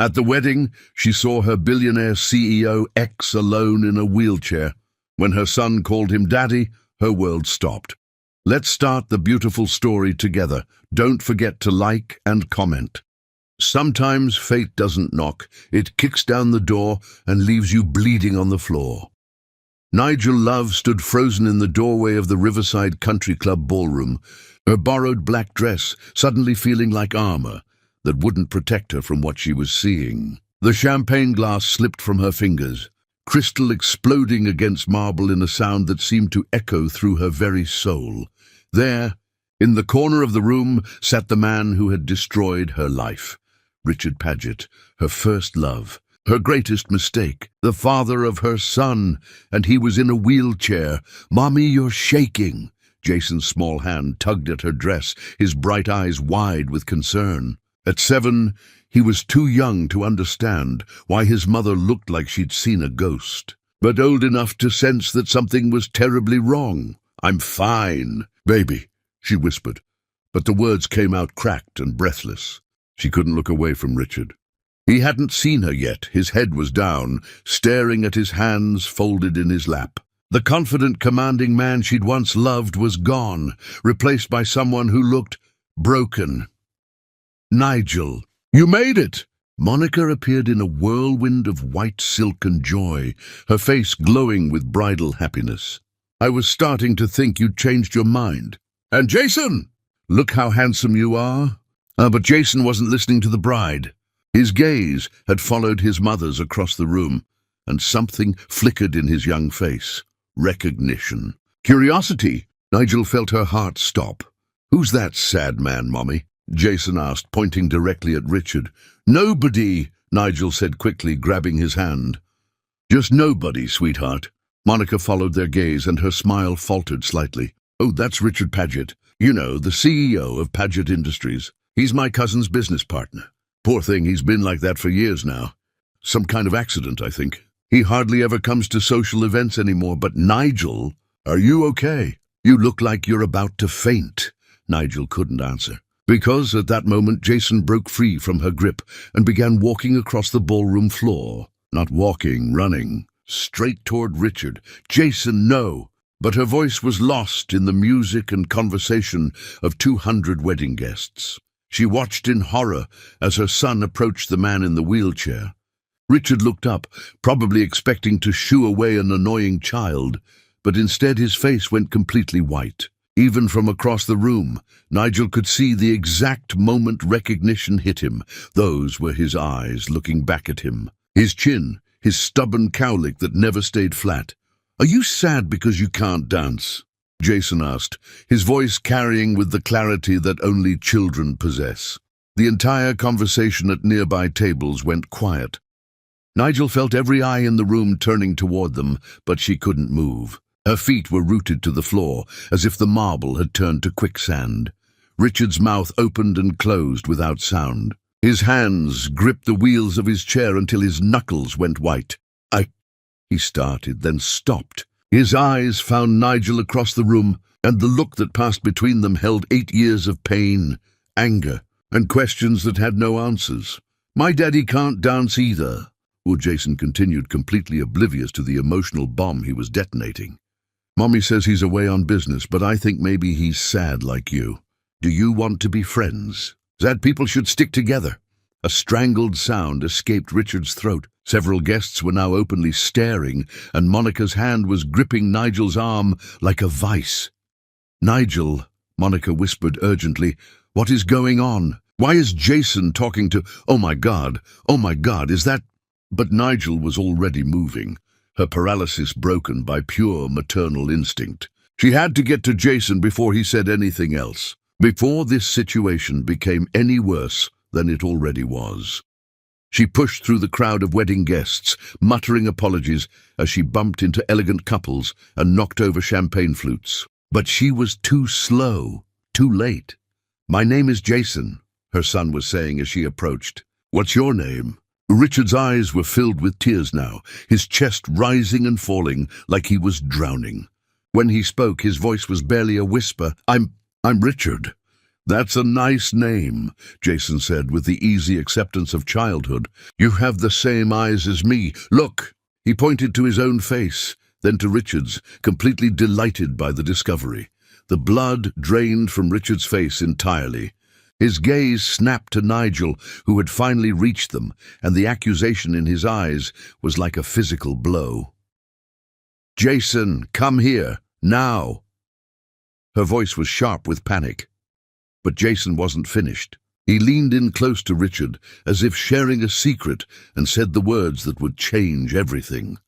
At the wedding, she saw her billionaire CEO ex alone in a wheelchair. When her son called him daddy, her world stopped. Let's start the beautiful story together. Don't forget to like and comment. Sometimes fate doesn't knock. It kicks down the door and leaves you bleeding on the floor. Nigel Love stood frozen in the doorway of the Riverside Country Club ballroom, her borrowed black dress suddenly feeling like armor that wouldn't protect her from what she was seeing. The champagne glass slipped from her fingers, crystal exploding against marble in a sound that seemed to echo through her very soul. There, in the corner of the room, sat the man who had destroyed her life. Richard Paget, her first love, her greatest mistake, the father of her son, and he was in a wheelchair. "Mommy, you're shaking." Jason's small hand tugged at her dress, his bright eyes wide with concern. At 7, he was too young to understand why his mother looked like she'd seen a ghost, but old enough to sense that something was terribly wrong. "I'm fine, baby," she whispered, but the words came out cracked and breathless. She couldn't look away from Richard. He hadn't seen her yet. His head was down, staring at his hands folded in his lap. The confident, commanding man she'd once loved was gone, replaced by someone who looked broken. "Nigel, you made it!" Monica appeared in a whirlwind of white silk and joy, her face glowing with bridal happiness. "I was starting to think you'd changed your mind. And Jason! Look how handsome you are." But Jason wasn't listening to the bride. His gaze had followed his mother's across the room, and something flickered in his young face. Recognition. Curiosity. Nigel felt her heart stop. "Who's that sad man, Mommy?" Jason asked, pointing directly at Richard. "Nobody," Nigel said quickly, grabbing his hand. "Just nobody, sweetheart." Monica followed their gaze, and her smile faltered slightly. "Oh, that's Richard Paget. You know, the CEO of Paget Industries. He's my cousin's business partner. Poor thing, he's been like that for years now. Some kind of accident, I think. He hardly ever comes to social events anymore. But Nigel, are you okay? You look like you're about to faint." Nigel couldn't answer, because at that moment Jason broke free from her grip and began walking across the ballroom floor. Not walking, running, straight toward Richard. "Jason, no!" But her voice was lost in the music and conversation of 200 wedding guests. She watched in horror as her son approached the man in the wheelchair. Richard looked up, probably expecting to shoo away an annoying child, but instead his face went completely white. Even from across the room, Nigel could see the exact moment recognition hit him. Those were his eyes looking back at him. His chin, his stubborn cowlick that never stayed flat. "Are you sad because you can't dance?" Jason asked, his voice carrying with the clarity that only children possess. The entire conversation at nearby tables went quiet. Nigel felt every eye in the room turning toward them, but she couldn't move. Her feet were rooted to the floor, as if the marble had turned to quicksand. Richard's mouth opened and closed without sound. His hands gripped the wheels of his chair until his knuckles went white. He started, then stopped. His eyes found Nigel across the room, and the look that passed between them held 8 years of pain, anger, and questions that had no answers. "My daddy can't dance either," Jason continued, completely oblivious to the emotional bomb he was detonating. "Mommy says he's away on business, but I think maybe he's sad like you. Do you want to be friends? That people should stick together." A strangled sound escaped Richard's throat. Several guests were now openly staring, and Monica's hand was gripping Nigel's arm like a vice. "Nigel," Monica whispered urgently, "what is going on? Why is Jason talking to— oh my God, is that—" But Nigel was already moving, her paralysis broken by pure maternal instinct. She had to get to Jason before he said anything else, before this situation became any worse than it already was. She pushed through the crowd of wedding guests, muttering apologies as she bumped into elegant couples and knocked over champagne flutes. But she was too slow, too late. "My name is Jason," her son was saying as she approached. "What's your name?" Richard's eyes were filled with tears now, his chest rising and falling like he was drowning. When he spoke, his voice was barely a whisper. I'm Richard." "That's a nice name," Jason said with the easy acceptance of childhood. "You have the same eyes as me. Look!" He pointed to his own face, then to Richard's, completely delighted by the discovery. The blood drained from Richard's face entirely. His gaze snapped to Nigel, who had finally reached them, and the accusation in his eyes was like a physical blow. "Jason, come here, now!" Her voice was sharp with panic. But Jason wasn't finished. He leaned in close to Richard, as if sharing a secret, and said the words that would change everything.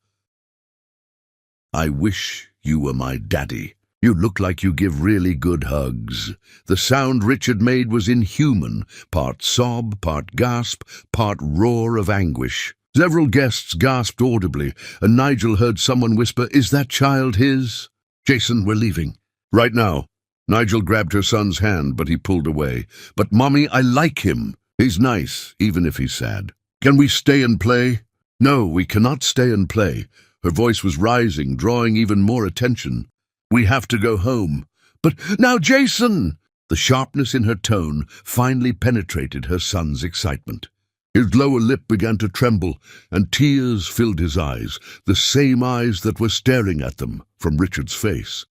"I wish you were my daddy. You look like you give really good hugs." The sound Richard made was inhuman, part sob, part gasp, part roar of anguish. Several guests gasped audibly, and Nigel heard someone whisper, "Is that child his?" "Jason, we're leaving. Right now." Nigel grabbed her son's hand, but he pulled away. "But, Mommy, I like him. He's nice, even if he's sad. Can we stay and play?" "No, we cannot stay and play." Her voice was rising, drawing even more attention. "We have to go home." "But now, Jason!" The sharpness in her tone finally penetrated her son's excitement. His lower lip began to tremble, and tears filled his eyes, the same eyes that were staring at them from Richard's face.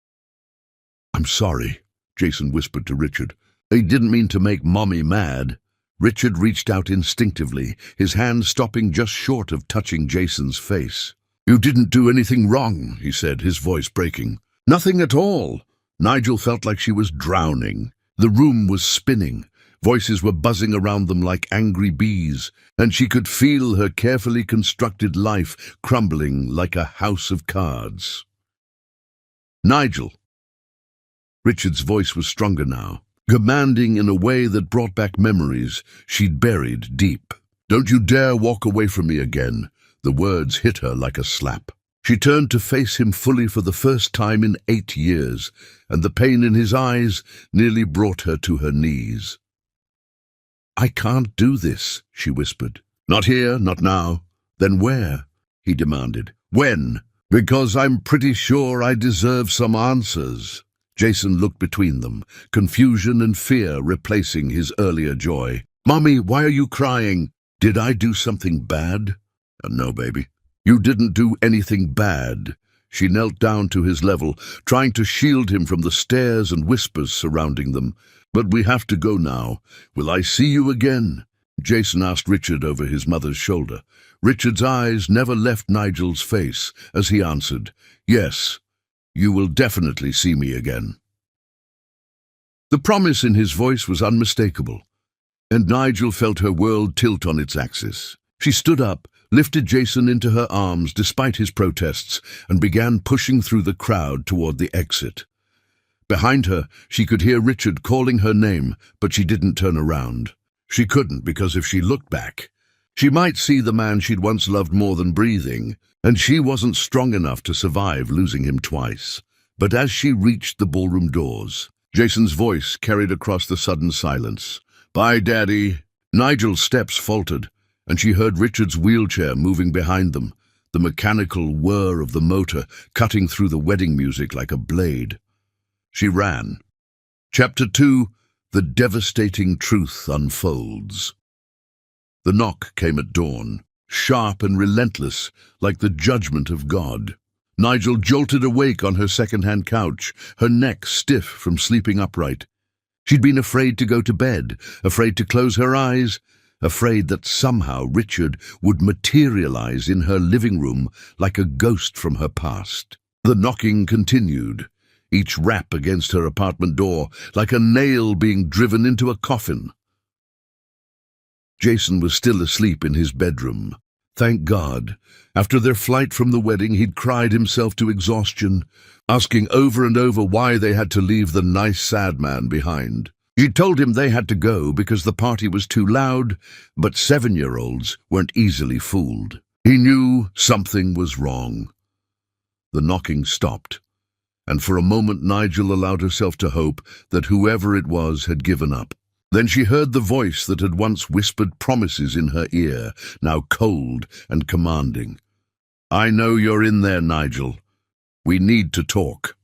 "I'm sorry," Jason whispered to Richard. "I didn't mean to make Mommy mad." Richard reached out instinctively, his hand stopping just short of touching Jason's face. "You didn't do anything wrong," he said, his voice breaking. "Nothing at all." Nigel felt like she was drowning. The room was spinning. Voices were buzzing around them like angry bees, and she could feel her carefully constructed life crumbling like a house of cards. "Nigel." Richard's voice was stronger now, commanding in a way that brought back memories she'd buried deep. "Don't you dare walk away from me again." The words hit her like a slap. She turned to face him fully for the first time in 8 years, and the pain in his eyes nearly brought her to her knees. "I can't do this," she whispered. "Not here, not now." "Then where?" he demanded. "When? Because I'm pretty sure I deserve some answers." Jason looked between them, confusion and fear replacing his earlier joy. "Mommy, why are you crying? Did I do something bad?" "No, baby. You didn't do anything bad." She knelt down to his level, trying to shield him from the stares and whispers surrounding them. "But we have to go now. Will I see you again?" Jason asked Richard over his mother's shoulder. Richard's eyes never left Nigel's face as he answered, "Yes. You will definitely see me again." The promise in his voice was unmistakable, and Nigel felt her world tilt on its axis. She stood up, lifted Jason into her arms despite his protests, and began pushing through the crowd toward the exit. Behind her, she could hear Richard calling her name, but she didn't turn around. She couldn't, because if she looked back, she might see the man she'd once loved more than breathing, and she wasn't strong enough to survive losing him twice. But as she reached the ballroom doors, Jason's voice carried across the sudden silence. "Bye, Daddy." Nigel's steps faltered, and she heard Richard's wheelchair moving behind them, the mechanical whir of the motor cutting through the wedding music like a blade. She ran. Chapter 2, The Devastating Truth Unfolds. The knock came at dawn, sharp and relentless, like the judgment of God. Nigel jolted awake on her second-hand couch, her neck stiff from sleeping upright. She'd been afraid to go to bed, afraid to close her eyes, afraid that somehow Richard would materialize in her living room like a ghost from her past. The knocking continued, each rap against her apartment door like a nail being driven into a coffin. Jason was still asleep in his bedroom. Thank God. After their flight from the wedding, he'd cried himself to exhaustion, asking over and over why they had to leave the nice, sad man behind. She'd told him they had to go because the party was too loud, but 7-year-olds weren't easily fooled. He knew something was wrong. The knocking stopped, and for a moment Nigel allowed herself to hope that whoever it was had given up. Then she heard the voice that had once whispered promises in her ear, now cold and commanding. "I know you're in there, Nigel. We need to talk."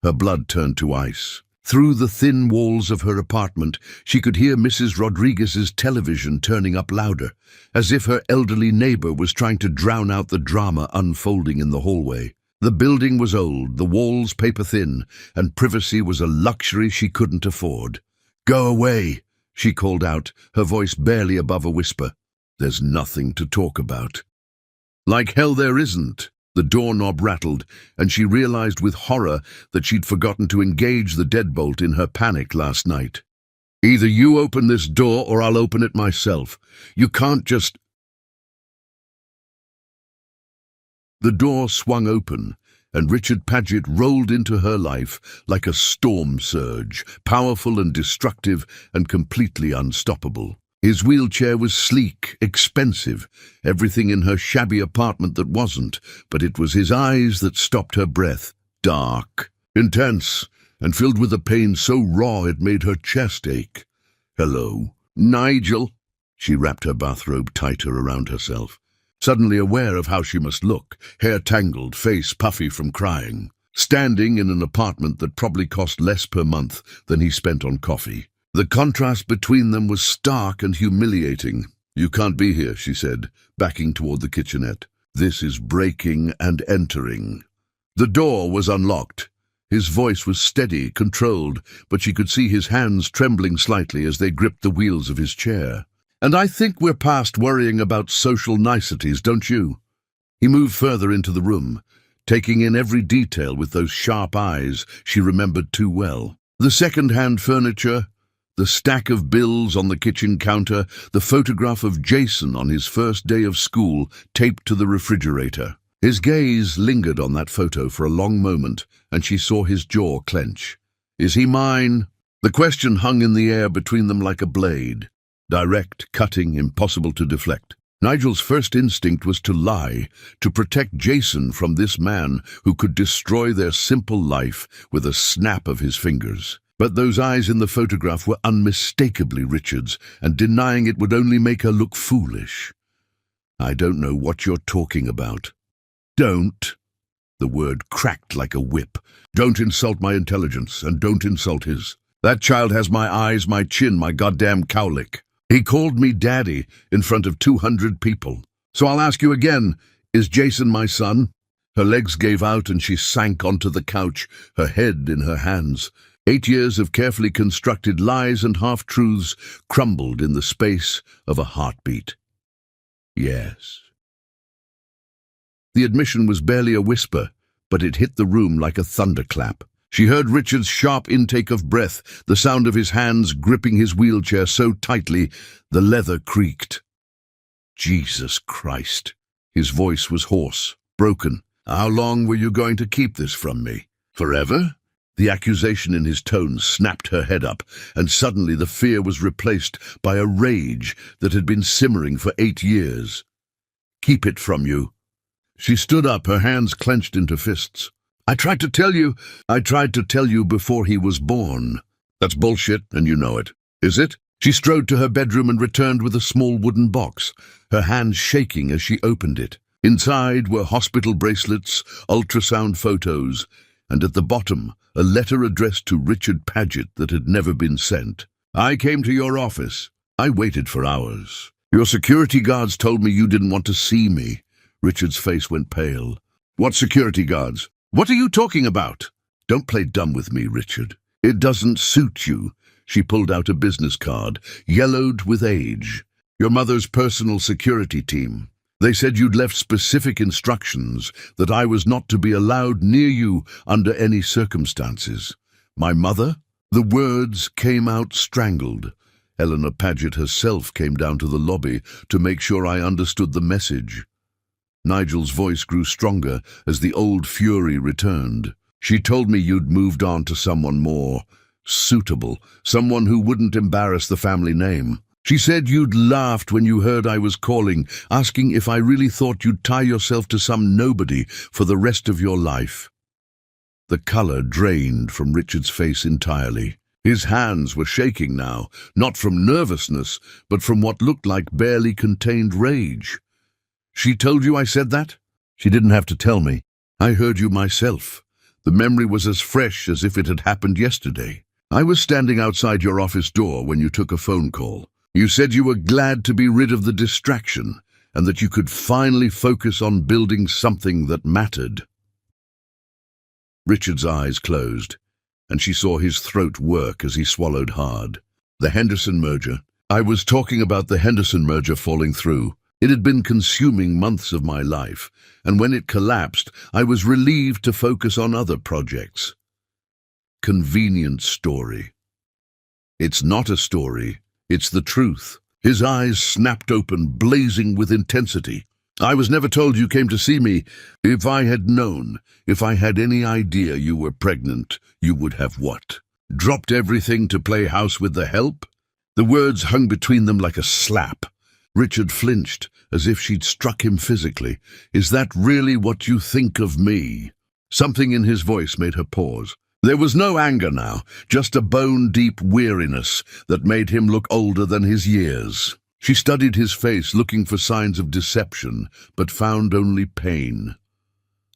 Her blood turned to ice. Through the thin walls of her apartment, she could hear Mrs. Rodriguez's television turning up louder, as if her elderly neighbor was trying to drown out the drama unfolding in the hallway. The building was old, the walls paper-thin, and privacy was a luxury she couldn't afford. "Go away," she called out, her voice barely above a whisper. "There's nothing to talk about." "Like hell there isn't." The doorknob rattled, and she realized with horror that she'd forgotten to engage the deadbolt in her panic last night. "Either you open this door or I'll open it myself. You can't just—" The door swung open, and Richard Paget rolled into her life like a storm surge, powerful and destructive and completely unstoppable. His wheelchair was sleek, expensive, everything in her shabby apartment that wasn't, but it was his eyes that stopped her breath, dark, intense, and filled with a pain so raw it made her chest ache. "Hello, Nigel." She wrapped her bathrobe tighter around herself, suddenly aware of how she must look, hair tangled, face puffy from crying, standing in an apartment that probably cost less per month than he spent on coffee. The contrast between them was stark and humiliating. "You can't be here," she said, backing toward the kitchenette. "This is breaking and entering." The door was unlocked. His voice was steady, controlled, but she could see his hands trembling slightly as they gripped the wheels of his chair. "And I think we're past worrying about social niceties, don't you?" He moved further into the room, taking in every detail with those sharp eyes she remembered too well. The second-hand furniture, the stack of bills on the kitchen counter, the photograph of Jason on his first day of school taped to the refrigerator. His gaze lingered on that photo for a long moment, and she saw his jaw clench. "Is he mine?" The question hung in the air between them like a blade. Direct, cutting, impossible to deflect. Nigel's first instinct was to lie, to protect Jason from this man who could destroy their simple life with a snap of his fingers. But those eyes in the photograph were unmistakably Richard's, and denying it would only make her look foolish. "I don't know what you're talking about." "Don't." The word cracked like a whip. "Don't insult my intelligence, and don't insult his. That child has my eyes, my chin, my goddamn cowlick. He called me daddy in front of 200 people. So I'll ask you again, is Jason my son?" Her legs gave out and she sank onto the couch, her head in her hands. 8 years of carefully constructed lies and half-truths crumbled in the space of a heartbeat. "Yes." The admission was barely a whisper, but it hit the room like a thunderclap. She heard Richard's sharp intake of breath, the sound of his hands gripping his wheelchair so tightly the leather creaked. "Jesus Christ." His voice was hoarse, broken. "How long were you going to keep this from me? Forever?" The accusation in his tone snapped her head up, and suddenly the fear was replaced by a rage that had been simmering for 8 years. "Keep it from you." She stood up, her hands clenched into fists. I tried to tell you before he was born." "That's bullshit, and you know it." "Is it?" She strode to her bedroom and returned with a small wooden box, her hands shaking as she opened it. Inside were hospital bracelets, ultrasound photos, and at the bottom, a letter addressed to Richard Paget that had never been sent. "I came to your office. I waited for hours. Your security guards told me you didn't want to see me." Richard's face went pale. "What security guards? What are you talking about?" "Don't play dumb with me, Richard. It doesn't suit you." She pulled out a business card, yellowed with age. "Your mother's personal security team. They said you'd left specific instructions that I was not to be allowed near you under any circumstances." "My mother?" The words came out strangled. Eleanor Paget herself came down to the lobby to make sure I understood the message. Nigel's voice grew stronger as the old fury returned. "She told me you'd moved on to someone more suitable, someone who wouldn't embarrass the family name. She said you'd laughed when you heard I was calling, asking if I really thought you'd tie yourself to some nobody for the rest of your life." The color drained from Richard's face entirely. His hands were shaking now, not from nervousness, but from what looked like barely contained rage. "She told you I said that?" "She didn't have to tell me. I heard you myself. The memory was as fresh as if it had happened yesterday." I was standing outside your office door when you took a phone call. You said you were glad to be rid of the distraction and that you could finally focus on building something that mattered. Richard's eyes closed, and she saw his throat work as he swallowed hard. The Henderson merger. I was talking about the Henderson merger falling through. It had been consuming months of my life, and when it collapsed, I was relieved to focus on other projects. Convenient story. It's not a story, it's the truth. His eyes snapped open, blazing with intensity. I was never told you came to see me. If I had known, if I had any idea you were pregnant, you would have what? Dropped everything to play house with the help? The words hung between them like a slap. Richard flinched, as if she'd struck him physically. Is that really what you think of me? Something in his voice made her pause. There was no anger now, just a bone-deep weariness that made him look older than his years. She studied his face, looking for signs of deception, but found only pain.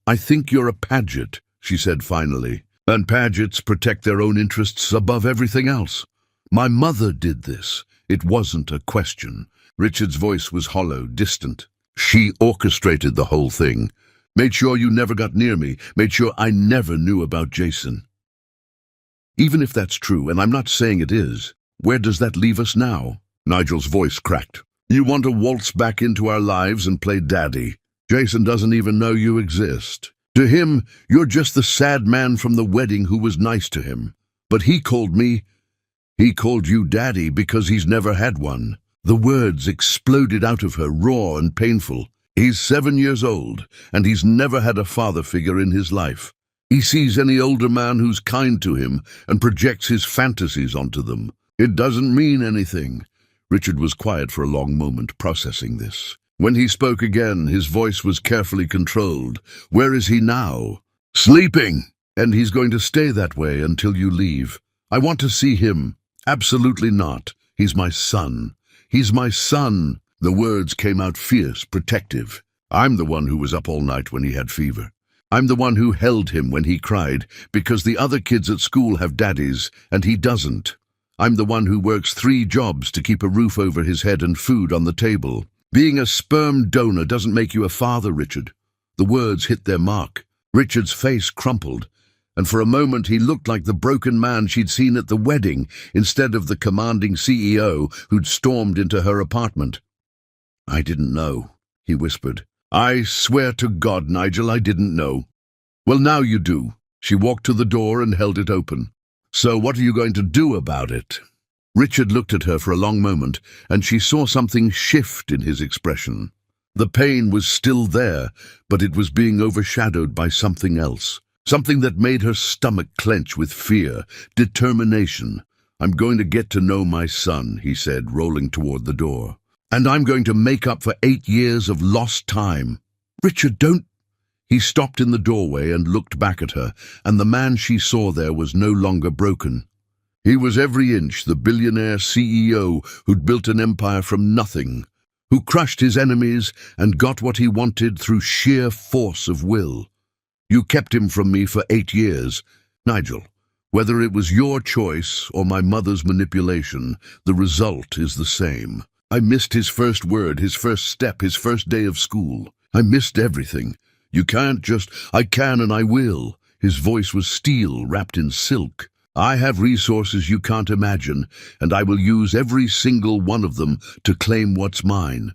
I think you're a Paget, she said finally, and Pagets protect their own interests above everything else. My mother did this. It wasn't a question. Richard's voice was hollow, distant. She orchestrated the whole thing, made sure you never got near me, made sure I never knew about Jason. Even if that's true, and I'm not saying it is, where does that leave us now? Nigel's voice cracked. You want to waltz back into our lives and play daddy. Jason doesn't even know you exist. To him, you're just the sad man from the wedding who was nice to him. But he called you daddy because he's never had one. The words exploded out of her, raw and painful. He's 7 years old, and he's never had a father figure in his life. He sees any older man who's kind to him and projects his fantasies onto them. It doesn't mean anything. Richard was quiet for a long moment, processing this. When he spoke again, his voice was carefully controlled. Where is he now? Sleeping. And he's going to stay that way until you leave. I want to see him. Absolutely not. He's my son. He's my son. The words came out fierce, protective. I'm the one who was up all night when he had fever. I'm the one who held him when he cried, because the other kids at school have daddies, and he doesn't. I'm the one who works 3 jobs to keep a roof over his head and food on the table. Being a sperm donor doesn't make you a father, Richard. The words hit their mark. Richard's face crumpled, and for a moment he looked like the broken man she'd seen at the wedding, instead of the commanding CEO who'd stormed into her apartment. I didn't know, he whispered. I swear to God, Nigel, I didn't know. Well, now you do. She walked to the door and held it open. So what are you going to do about it? Richard looked at her for a long moment, and she saw something shift in his expression. The pain was still there, but it was being overshadowed by something else. Something that made her stomach clench with fear, determination. I'm going to get to know my son, he said, rolling toward the door. And I'm going to make up for 8 years of lost time. Richard, don't... He stopped in the doorway and looked back at her, and the man she saw there was no longer broken. He was every inch the billionaire CEO who'd built an empire from nothing, who crushed his enemies and got what he wanted through sheer force of will. You kept him from me for 8 years. Nigel, whether it was your choice or my mother's manipulation, the result is the same. I missed his first word, his first step, his first day of school. I missed everything. You can't just, I can and I will. His voice was steel wrapped in silk. I have resources you can't imagine, and I will use every single one of them to claim what's mine.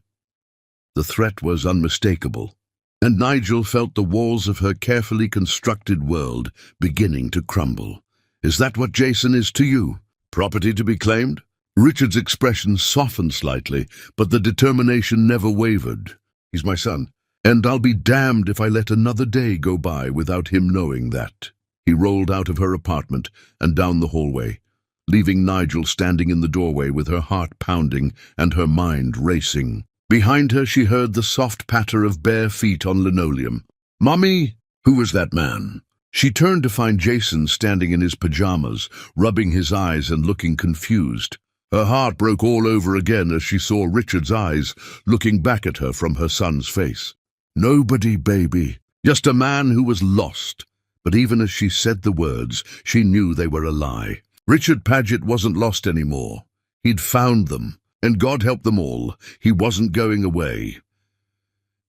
The threat was unmistakable, and Nigel felt the walls of her carefully constructed world beginning to crumble. Is that what Jason is to you? Property to be claimed? Richard's expression softened slightly, but the determination never wavered. He's my son, and I'll be damned if I let another day go by without him knowing that. He rolled out of her apartment and down the hallway, leaving Nigel standing in the doorway with her heart pounding and her mind racing. Behind her she heard the soft patter of bare feet on linoleum. Mummy? Who was that man? She turned to find Jason standing in his pajamas, rubbing his eyes and looking confused. Her heart broke all over again as she saw Richard's eyes looking back at her from her son's face. Nobody, baby. Just a man who was lost. But even as she said the words, she knew they were a lie. Richard Paget wasn't lost anymore. He'd found them, and God help them all, he wasn't going away.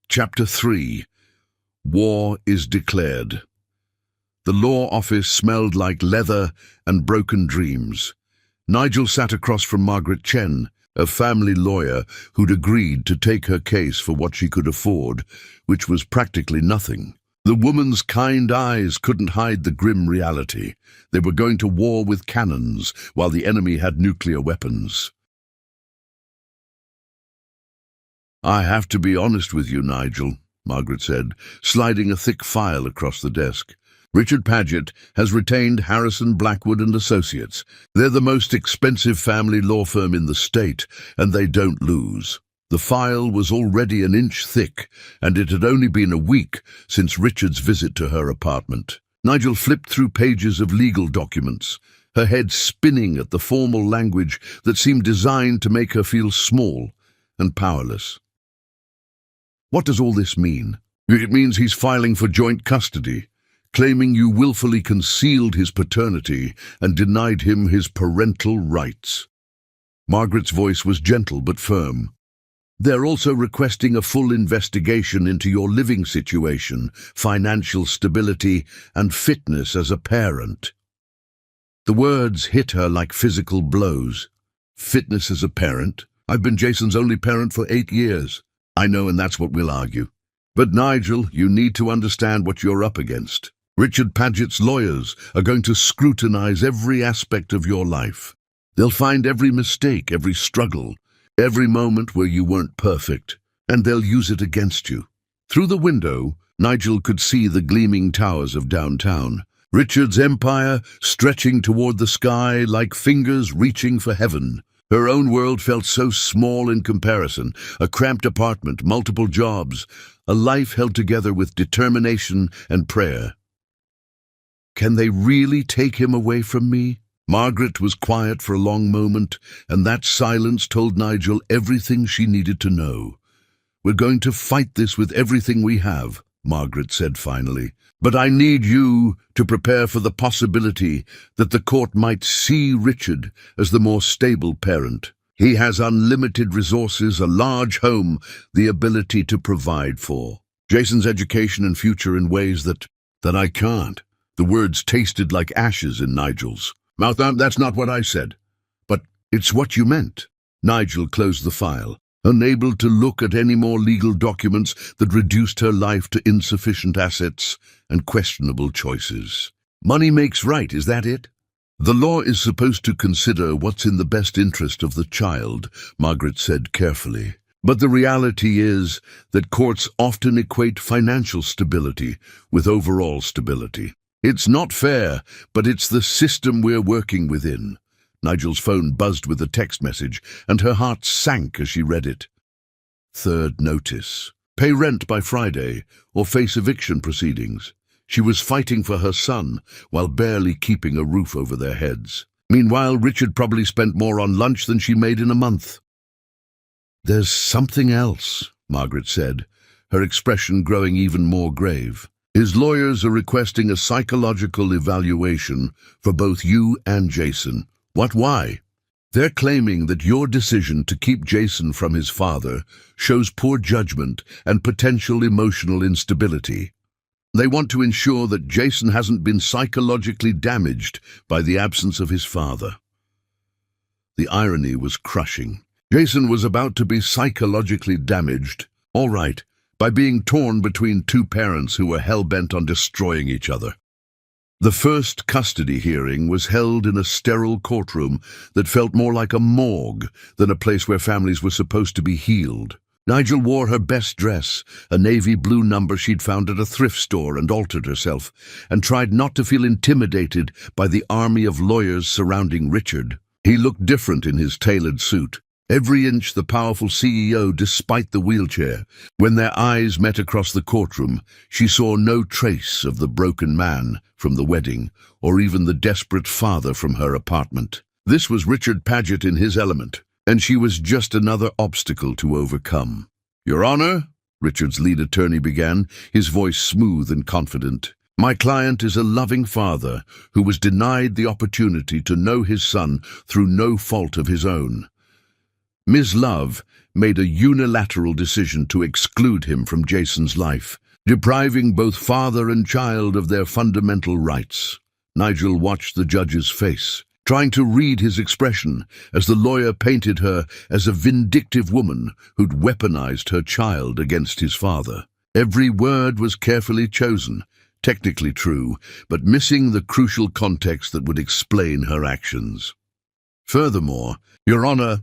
Chapter 3. War is declared. The law office smelled like leather and broken dreams. Nigel sat across from Margaret Chen, a family lawyer who'd agreed to take her case for what she could afford, which was practically nothing. The woman's kind eyes couldn't hide the grim reality. They were going to war with cannons, while the enemy had nuclear weapons. "I have to be honest with you, Nigel," Margaret said, sliding a thick file across the desk. "Richard Paget has retained Harrison, Blackwood and Associates. They're the most expensive family law firm in the state, and they don't lose." The file was already an inch thick, and it had only been a week since Richard's visit to her apartment. Nigel flipped through pages of legal documents, her head spinning at the formal language that seemed designed to make her feel small and powerless. "What does all this mean?" "It means he's filing for joint custody, claiming you willfully concealed his paternity and denied him his parental rights." Margaret's voice was gentle but firm. "They're also requesting a full investigation into your living situation, financial stability, and fitness as a parent." The words hit her like physical blows. "Fitness as a parent? I've been Jason's only parent for 8 years. "I know, and that's what we'll argue. But Nigel, you need to understand what you're up against. Richard Paget's lawyers are going to scrutinize every aspect of your life. They'll find every mistake, every struggle, every moment where you weren't perfect, and they'll use it against you." Through the window, Nigel could see the gleaming towers of downtown, Richard's empire stretching toward the sky like fingers reaching for heaven. Her own world felt so small in comparison, a cramped apartment, multiple jobs, a life held together with determination and prayer. "Can they really take him away from me?" Margaret was quiet for a long moment, and that silence told Nigel everything she needed to know. "We're going to fight this with everything we have," Margaret said finally. "But I need you to prepare for the possibility that the court might see Richard as the more stable parent. He has unlimited resources, a large home, the ability to provide for Jason's education and future in ways that I can't." The words tasted like ashes in Nigel's mouth. "That's not what I said." "But it's what you meant." Nigel closed the file, unable to look at any more legal documents that reduced her life to insufficient assets and questionable choices. "Money makes right, is that it?" "The law is supposed to consider what's in the best interest of the child," Margaret said carefully. "But the reality is that courts often equate financial stability with overall stability. It's not fair, but it's the system we're working within." Nigel's phone buzzed with a text message, and her heart sank as she read it. Third notice. Pay rent by Friday, or face eviction proceedings. She was fighting for her son, while barely keeping a roof over their heads. Meanwhile, Richard probably spent more on lunch than she made in a month. "There's something else," Margaret said, her expression growing even more grave. "His lawyers are requesting a psychological evaluation for both you and Jason." "What? Why?" "They're claiming that your decision to keep Jason from his father shows poor judgment and potential emotional instability. They want to ensure that Jason hasn't been psychologically damaged by the absence of his father." The irony was crushing. Jason was about to be psychologically damaged, all right, by being torn between two parents who were hell-bent on destroying each other. The first custody hearing was held in a sterile courtroom that felt more like a morgue than a place where families were supposed to be healed. Nigel wore her best dress, a navy blue number she'd found at a thrift store, and altered herself, and tried not to feel intimidated by the army of lawyers surrounding Richard. He looked different in his tailored suit, every inch the powerful CEO despite the wheelchair. When their eyes met across the courtroom, she saw no trace of the broken man from the wedding, or even the desperate father from her apartment. This was Richard Paget in his element, and she was just another obstacle to overcome. "Your Honor," Richard's lead attorney began, his voice smooth and confident, My client is a loving father who was denied the opportunity to know his son through no fault of his own. Ms. Love made a unilateral decision to exclude him from Jason's life, depriving both father and child of their fundamental rights. Nigel watched the judge's face, trying to read his expression as the lawyer painted her as a vindictive woman who'd weaponized her child against his father. Every word was carefully chosen, technically true, but missing the crucial context that would explain her actions. Furthermore, Your Honor,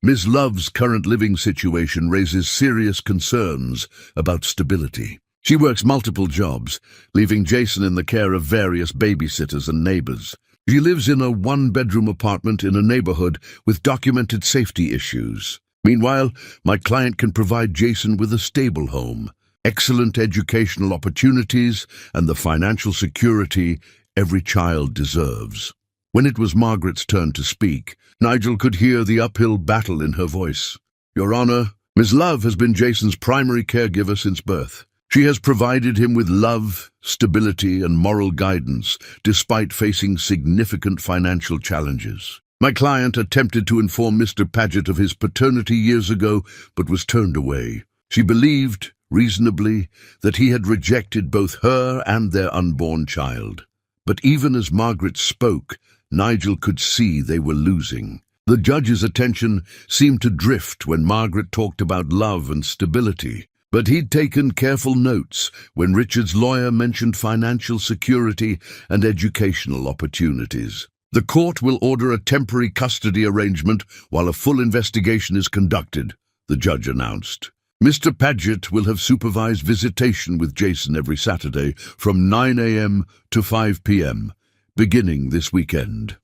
Ms. Love's current living situation raises serious concerns about stability. She works multiple jobs, leaving Jason in the care of various babysitters and neighbors. She lives in a one-bedroom apartment in a neighborhood with documented safety issues. Meanwhile, my client can provide Jason with a stable home, excellent educational opportunities, and the financial security every child deserves. When it was Margaret's turn to speak, Nigel could hear the uphill battle in her voice. Your Honor, Ms. Love has been Jason's primary caregiver since birth. She has provided him with love, stability, and moral guidance, despite facing significant financial challenges. My client attempted to inform Mr. Paget of his paternity years ago, but was turned away. She believed, reasonably, that he had rejected both her and their unborn child. But even as Margaret spoke, Nigel could see they were losing. The judge's attention seemed to drift when Margaret talked about love and stability. But he'd taken careful notes when Richard's lawyer mentioned financial security and educational opportunities. The court will order a temporary custody arrangement while a full investigation is conducted, the judge announced. Mr. Paget will have supervised visitation with Jason every Saturday from 9 a.m. to 5 p.m., beginning this weekend.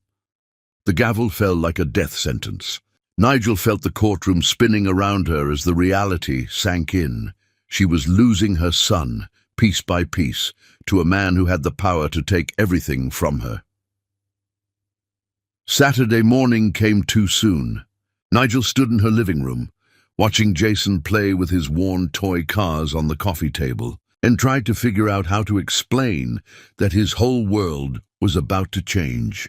The gavel fell like a death sentence. Nigel felt the courtroom spinning around her as the reality sank in. She was losing her son, piece by piece, to a man who had the power to take everything from her. Saturday morning came too soon. Nigel stood in her living room, watching Jason play with his worn toy cars on the coffee table, and tried to figure out how to explain that his whole world was about to change.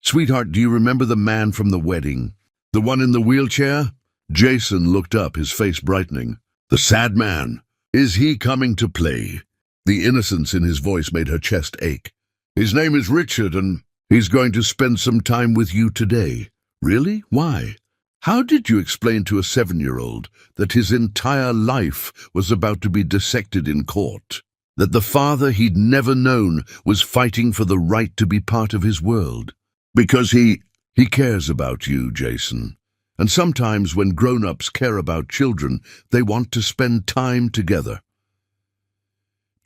Sweetheart, do you remember the man from the wedding? The one in the wheelchair? Jason looked up, his face brightening. The sad man. Is he coming to play? The innocence in his voice made her chest ache. His name is Richard, and he's going to spend some time with you today. Really? Why? How did you explain to a 7-year-old that his entire life was about to be dissected in court? That the father he'd never known was fighting for the right to be part of his world? Because he cares about you, Jason. And sometimes when grown-ups care about children, they want to spend time together.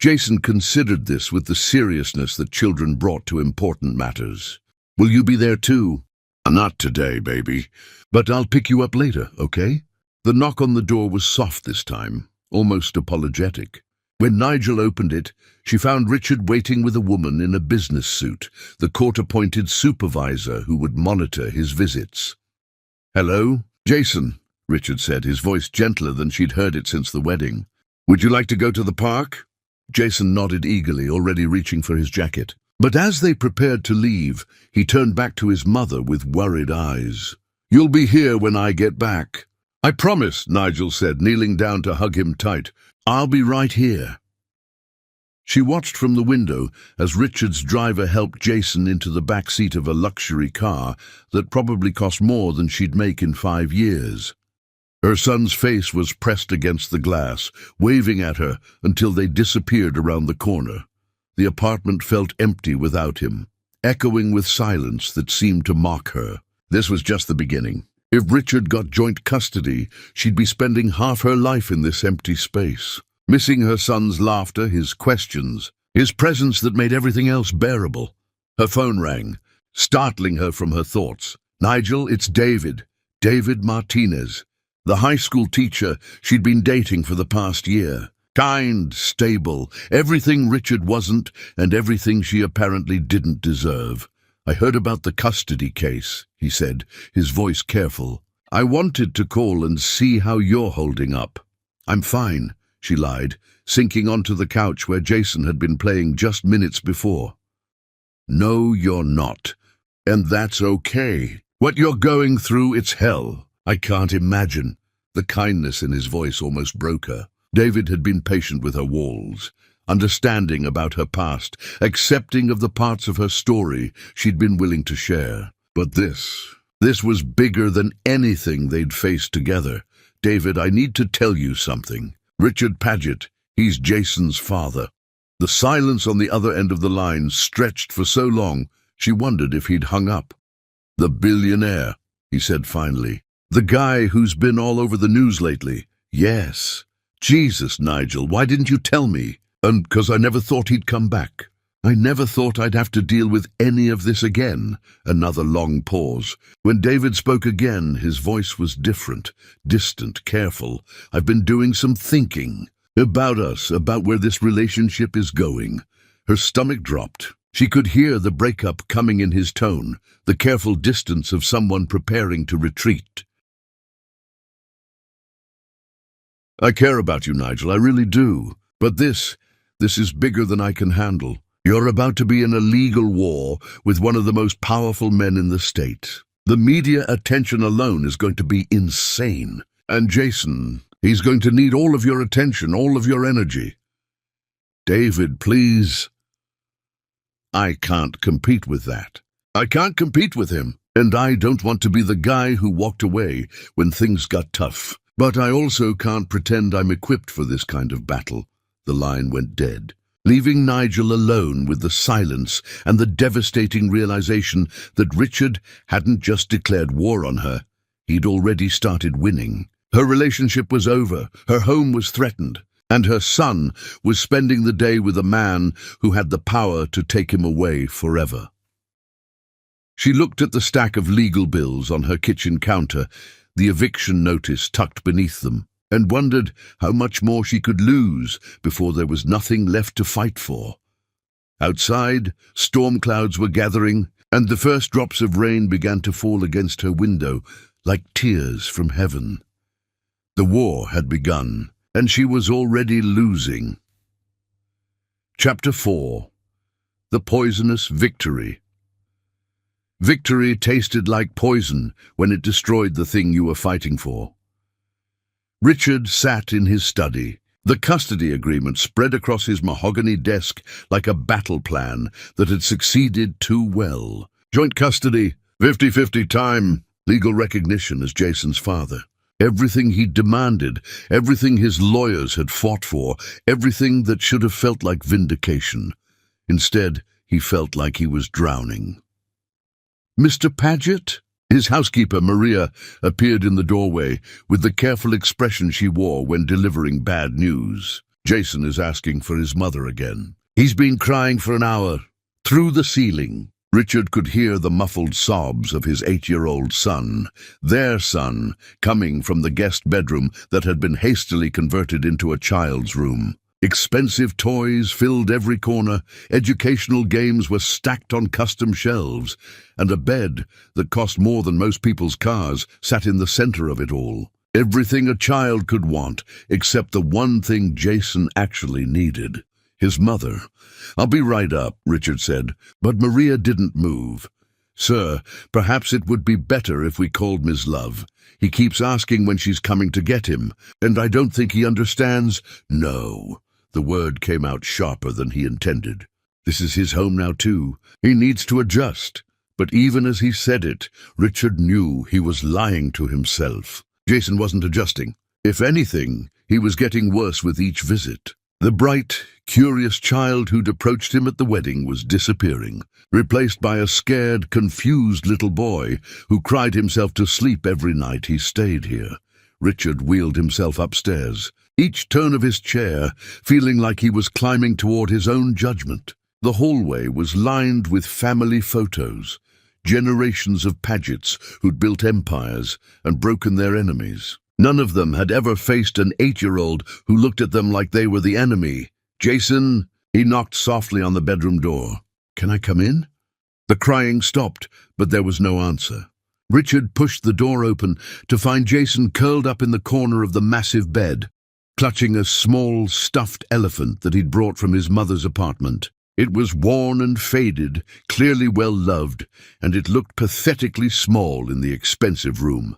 Jason considered this with the seriousness that children brought to important matters. Will you be there too? Not today, baby. But I'll pick you up later, okay? The knock on the door was soft this time, almost apologetic. When Nigel opened it, she found Richard waiting with a woman in a business suit, the court-appointed supervisor who would monitor his visits. Hello? Jason, Richard said, his voice gentler than she'd heard it since the wedding. Would you like to go to the park? Jason nodded eagerly, already reaching for his jacket. But as they prepared to leave, he turned back to his mother with worried eyes. You'll be here when I get back. I promise, Nigel said, kneeling down to hug him tight. I'll be right here. She watched from the window as Richard's driver helped Jason into the back seat of a luxury car that probably cost more than she'd make in 5 years. Her son's face was pressed against the glass, waving at her until they disappeared around the corner. The apartment felt empty without him, echoing with silence that seemed to mock her. This was just the beginning. If Richard got joint custody, she'd be spending half her life in this empty space, missing her son's laughter, his questions, his presence that made everything else bearable. Her phone rang, startling her from her thoughts. Nigel, it's David. David Martinez, the high school teacher she'd been dating for the past year. Kind, stable, everything Richard wasn't, and everything she apparently didn't deserve. I heard about the custody case, he said, his voice careful. I wanted to call and see how you're holding up. I'm fine, she lied, sinking onto the couch where Jason had been playing just minutes before. No, you're not. And that's okay. What you're going through, it's hell. I can't imagine. The kindness in his voice almost broke her. David had been patient with her walls, understanding about her past, accepting of the parts of her story she'd been willing to share. But this was bigger than anything they'd faced together. David, I need to tell you something. Richard Paget, he's Jason's father. The silence on the other end of the line stretched for so long, she wondered if he'd hung up. The billionaire, he said finally. The guy who's been all over the news lately. Yes. Jesus, Nigel, why didn't you tell me? And 'cause I never thought he'd come back. I never thought I'd have to deal with any of this again. Another long pause. When David spoke again, his voice was different, distant, careful. I've been doing some thinking about us, about where this relationship is going. Her stomach dropped. She could hear the breakup coming in his tone, the careful distance of someone preparing to retreat. I care about you, Nigel, I really do. But this is bigger than I can handle. You're about to be in a legal war with one of the most powerful men in the state. The media attention alone is going to be insane. And Jason, he's going to need all of your attention, all of your energy. David, please. I can't compete with that. I can't compete with him. And I don't want to be the guy who walked away when things got tough. But I also can't pretend I'm equipped for this kind of battle. The line went dead, leaving Nigel alone with the silence and the devastating realization that Richard hadn't just declared war on her. He'd already started winning. Her relationship was over, her home was threatened, and her son was spending the day with a man who had the power to take him away forever. She looked at the stack of legal bills on her kitchen counter, the eviction notice tucked beneath them, and wondered how much more she could lose before there was nothing left to fight for. Outside, storm clouds were gathering, and the first drops of rain began to fall against her window like tears from heaven. The war had begun, and she was already losing. Chapter 4. The Poisonous Victory. Victory tasted like poison when it destroyed the thing you were fighting for. Richard sat in his study. The custody agreement spread across his mahogany desk like a battle plan that had succeeded too well. Joint custody, 50-50 time, legal recognition as Jason's father. Everything he'd demanded, everything his lawyers had fought for, everything that should have felt like vindication. Instead, he felt like he was drowning. Mr. Paget? His housekeeper, Maria, appeared in the doorway with the careful expression she wore when delivering bad news. Jason is asking for his mother again. He's been crying for an hour. Through the ceiling, Richard could hear the muffled sobs of his 8-year-old son, their son, coming from the guest bedroom that had been hastily converted into a child's room. Expensive toys filled every corner, educational games were stacked on custom shelves, and a bed that cost more than most people's cars sat in the center of it all. Everything a child could want, except the one thing Jason actually needed. His mother. "I'll be right up," Richard said, but Maria didn't move. "Sir, perhaps it would be better if we called Ms. Love. He keeps asking when she's coming to get him, and I don't think he understands." "No." The word came out sharper than he intended. This is his home now, too. He needs to adjust. But even as he said it, Richard knew he was lying to himself. Jason wasn't adjusting. If anything, he was getting worse with each visit. The bright, curious child who'd approached him at the wedding was disappearing, replaced by a scared, confused little boy who cried himself to sleep every night he stayed here. Richard wheeled himself upstairs, each turn of his chair feeling like he was climbing toward his own judgment. The hallway was lined with family photos, generations of Pagets who'd built empires and broken their enemies. None of them had ever faced an 8-year-old who looked at them like they were the enemy. "Jason," he knocked softly on the bedroom door. "Can I come in?" The crying stopped, but there was no answer. Richard pushed the door open to find Jason curled up in the corner of the massive bed. clutching a small stuffed elephant that he'd brought from his mother's apartment. It was worn and faded, clearly well-loved, and it looked pathetically small in the expensive room.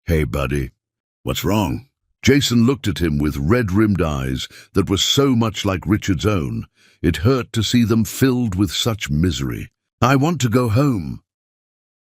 "Hey, buddy, what's wrong?" Jason looked at him with red-rimmed eyes that were so much like Richard's own. It hurt to see them filled with such misery. "I want to go home."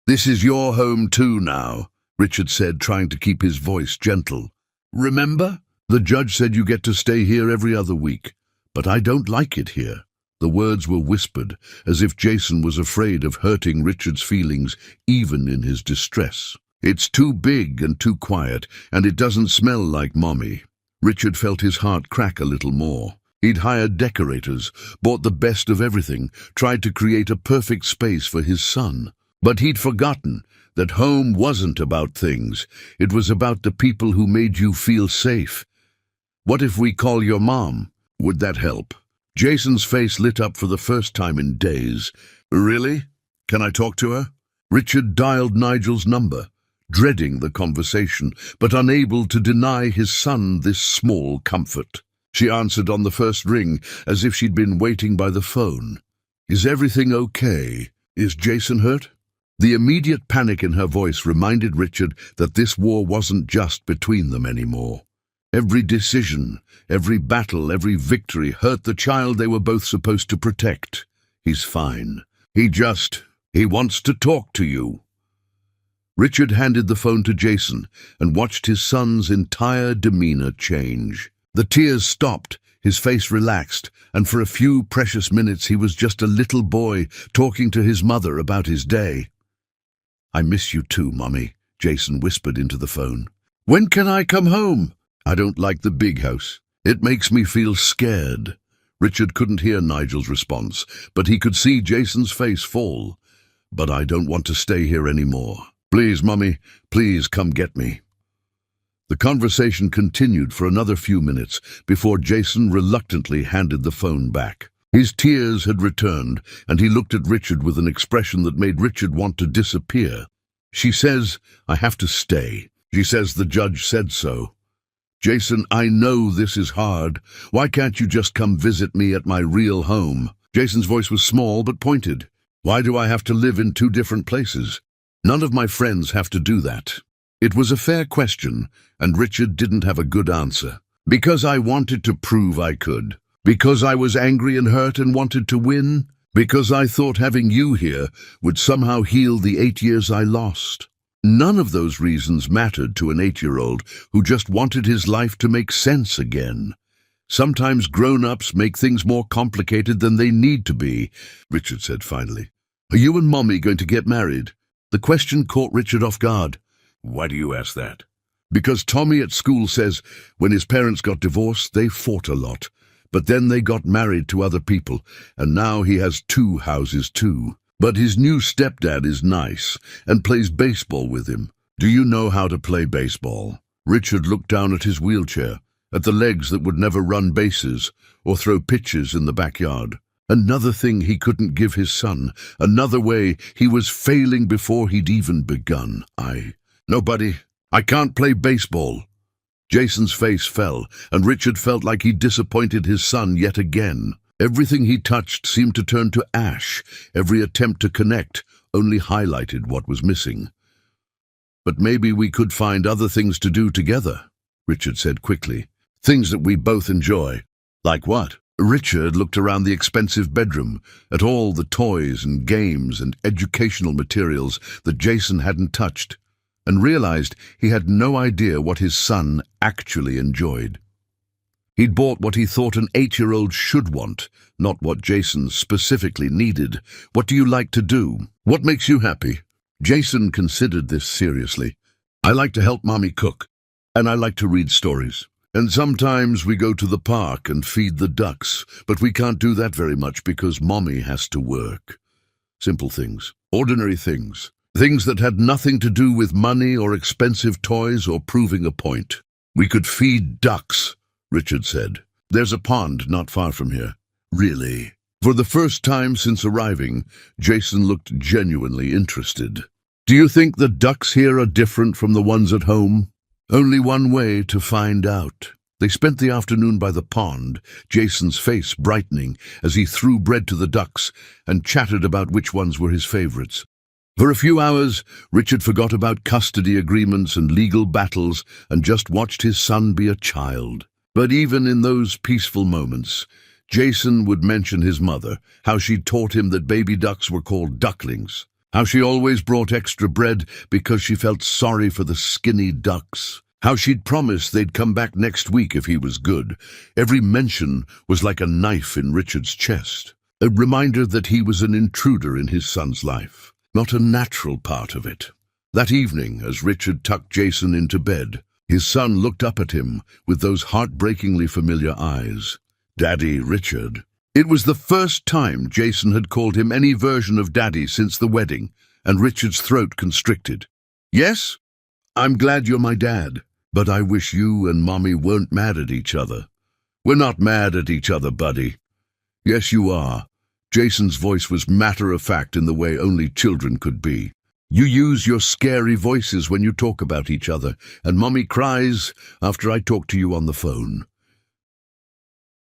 "This is your home too now," Richard said, trying to keep his voice gentle. "Remember? The judge said you get to stay here every other week, but I don't like it here." The words were whispered, as if Jason was afraid of hurting Richard's feelings, even in his distress. "It's too big and too quiet, and it doesn't smell like Mommy." Richard felt his heart crack a little more. He'd hired decorators, bought the best of everything, tried to create a perfect space for his son. But he'd forgotten that home wasn't about things. It was about the people who made you feel safe. "What if we call your mom? Would that help?" Jason's face lit up for the first time in days. "Really? Can I talk to her?" Richard dialed Nigel's number, dreading the conversation, but unable to deny his son this small comfort. She answered on the first ring, as if she'd been waiting by the phone. "Is everything okay? Is Jason hurt?" The immediate panic in her voice reminded Richard that this war wasn't just between them anymore. Every decision, every battle, every victory hurt the child they were both supposed to protect. "He's fine. He wants to talk to you." Richard handed the phone to Jason and watched his son's entire demeanor change. The tears stopped, his face relaxed, and for a few precious minutes he was just a little boy talking to his mother about his day. "I miss you too, Mommy," Jason whispered into the phone. "When can I come home?" "I don't like the big house. It makes me feel scared." Richard couldn't hear Nigel's response, but he could see Jason's face fall. "But I don't want to stay here anymore. Please, Mommy, please come get me." The conversation continued for another few minutes before Jason reluctantly handed the phone back. His tears had returned, and he looked at Richard with an expression that made Richard want to disappear. "She says I have to stay. She says the judge said so. Jason, I know this is hard. Why can't you just come visit me at my real home?" Jason's voice was small but pointed. "Why do I have to live in two different places? None of my friends have to do that." It was a fair question, and Richard didn't have a good answer. "Because I wanted to prove I could. Because I was angry and hurt and wanted to win. Because I thought having you here would somehow heal the 8 years I lost." None of those reasons mattered to an 8-year-old who just wanted his life to make sense again. "Sometimes grown-ups make things more complicated than they need to be," Richard said finally. "Are you and Mommy going to get married?" The question caught Richard off guard. "Why do you ask that?" "Because Tommy at school says when his parents got divorced, they fought a lot. But then they got married to other people, and now he has 2 houses too. But his new stepdad is nice and plays baseball with him." "Do you know how to play baseball?" Richard looked down at his wheelchair, at the legs that would never run bases or throw pitches in the backyard. Another thing he couldn't give his son, another way he was failing before he'd even begun. "No, buddy, I can't play baseball." Jason's face fell, and Richard felt like he'd disappointed his son yet again. Everything he touched seemed to turn to ash. Every attempt to connect only highlighted what was missing. "But maybe we could find other things to do together," Richard said quickly. "Things that we both enjoy." "Like what?" Richard looked around the expensive bedroom, at all the toys and games and educational materials that Jason hadn't touched, and realized he had no idea what his son actually enjoyed. He'd bought what he thought an 8-year-old should want, not what Jason specifically needed. "What do you like to do? What makes you happy?" Jason considered this seriously. "I like to help Mommy cook, and I like to read stories. And sometimes we go to the park and feed the ducks, but we can't do that very much because Mommy has to work." Simple things, ordinary things, things that had nothing to do with money or expensive toys or proving a point. "We could feed ducks," Richard said. "There's a pond not far from here." "Really?" For the first time since arriving, Jason looked genuinely interested. "Do you think the ducks here are different from the ones at home?" "Only one way to find out." They spent the afternoon by the pond, Jason's face brightening as he threw bread to the ducks and chattered about which ones were his favorites. For a few hours, Richard forgot about custody agreements and legal battles and just watched his son be a child. But even in those peaceful moments, Jason would mention his mother, how she'd taught him that baby ducks were called ducklings, how she always brought extra bread because she felt sorry for the skinny ducks, how she'd promised they'd come back next week if he was good. Every mention was like a knife in Richard's chest, a reminder that he was an intruder in his son's life, not a natural part of it. That evening, as Richard tucked Jason into bed, his son looked up at him with those heartbreakingly familiar eyes. Daddy, Richard. It was the first time Jason had called him any version of Daddy since the wedding, and Richard's throat constricted. Yes, I'm glad you're my dad, but I wish you and Mommy weren't mad at each other. We're not mad at each other, buddy. Yes, you are. Jason's voice was matter-of-fact in the way only children could be. You use your scary voices when you talk about each other, and Mommy cries after I talk to you on the phone.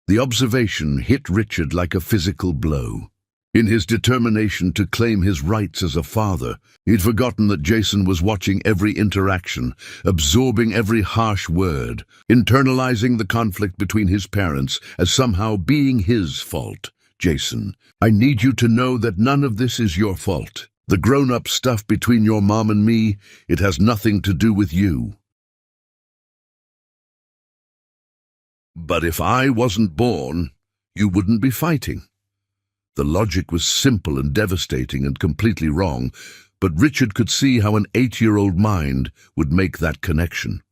The observation hit Richard like a physical blow. In his determination to claim his rights as a father, he'd forgotten that Jason was watching every interaction, absorbing every harsh word, internalizing the conflict between his parents as somehow being his fault. Jason, I need you to know that none of this is your fault. The grown-up stuff between your mom and me, it has nothing to do with you. But if I wasn't born, you wouldn't be fighting. The logic was simple and devastating and completely wrong, but Richard could see how an 8-year-old mind would make that connection.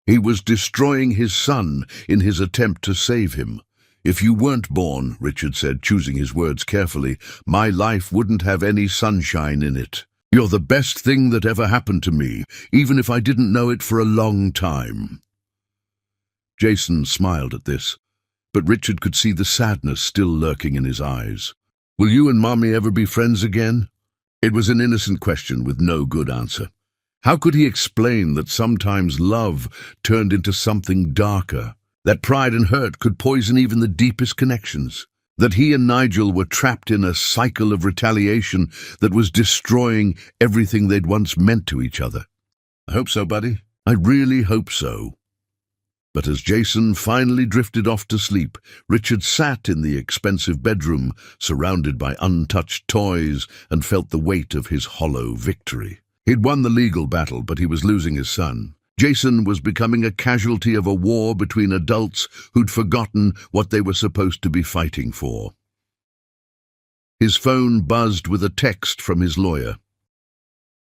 He was destroying his son in his attempt to save him. If you weren't born, Richard said, choosing his words carefully, my life wouldn't have any sunshine in it. You're the best thing that ever happened to me, even if I didn't know it for a long time. Jason smiled at this, but Richard could see the sadness still lurking in his eyes. Will you and Mommy ever be friends again? It was an innocent question with no good answer. How could he explain that sometimes love turned into something darker, that pride and hurt could poison even the deepest connections, that he and Nigel were trapped in a cycle of retaliation that was destroying everything they'd once meant to each other? I hope so, buddy. I really hope so. But as Jason finally drifted off to sleep, Richard sat in the expensive bedroom, surrounded by untouched toys, and felt the weight of his hollow victory. He'd won the legal battle, but he was losing his son. Jason was becoming a casualty of a war between adults who'd forgotten what they were supposed to be fighting for. His phone buzzed with a text from his lawyer.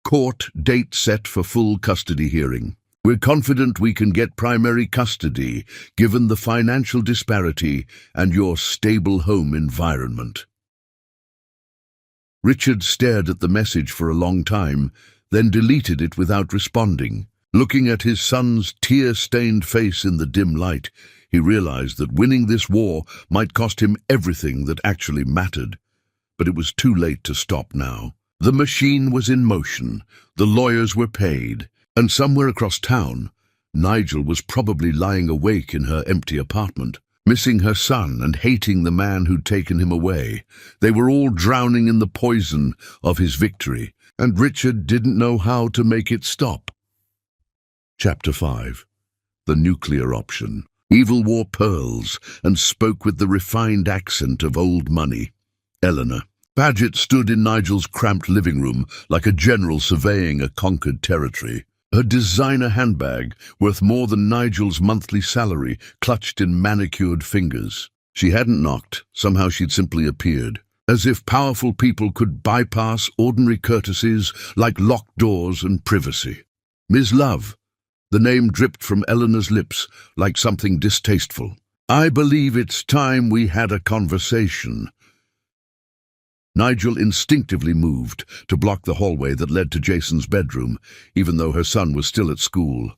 Court date set for full custody hearing. We're confident we can get primary custody, given the financial disparity and your stable home environment. Richard stared at the message for a long time, then deleted it without responding. Looking at his son's tear-stained face in the dim light, he realized that winning this war might cost him everything that actually mattered. But it was too late to stop now. The machine was in motion, the lawyers were paid, and somewhere across town, Nigel was probably lying awake in her empty apartment, missing her son and hating the man who'd taken him away. They were all drowning in the poison of his victory, and Richard didn't know how to make it stop. Chapter 5. The Nuclear Option. Evil wore pearls and spoke with the refined accent of old money. Eleanor. Paget stood in Nigel's cramped living room like a general surveying a conquered territory. Her designer handbag, worth more than Nigel's monthly salary, clutched in manicured fingers. She hadn't knocked, somehow she'd simply appeared. As if powerful people could bypass ordinary courtesies like locked doors and privacy. Ms. Love. The name dripped from Eleanor's lips like something distasteful. I believe it's time we had a conversation. Nigel instinctively moved to block the hallway that led to Jason's bedroom, even though her son was still at school.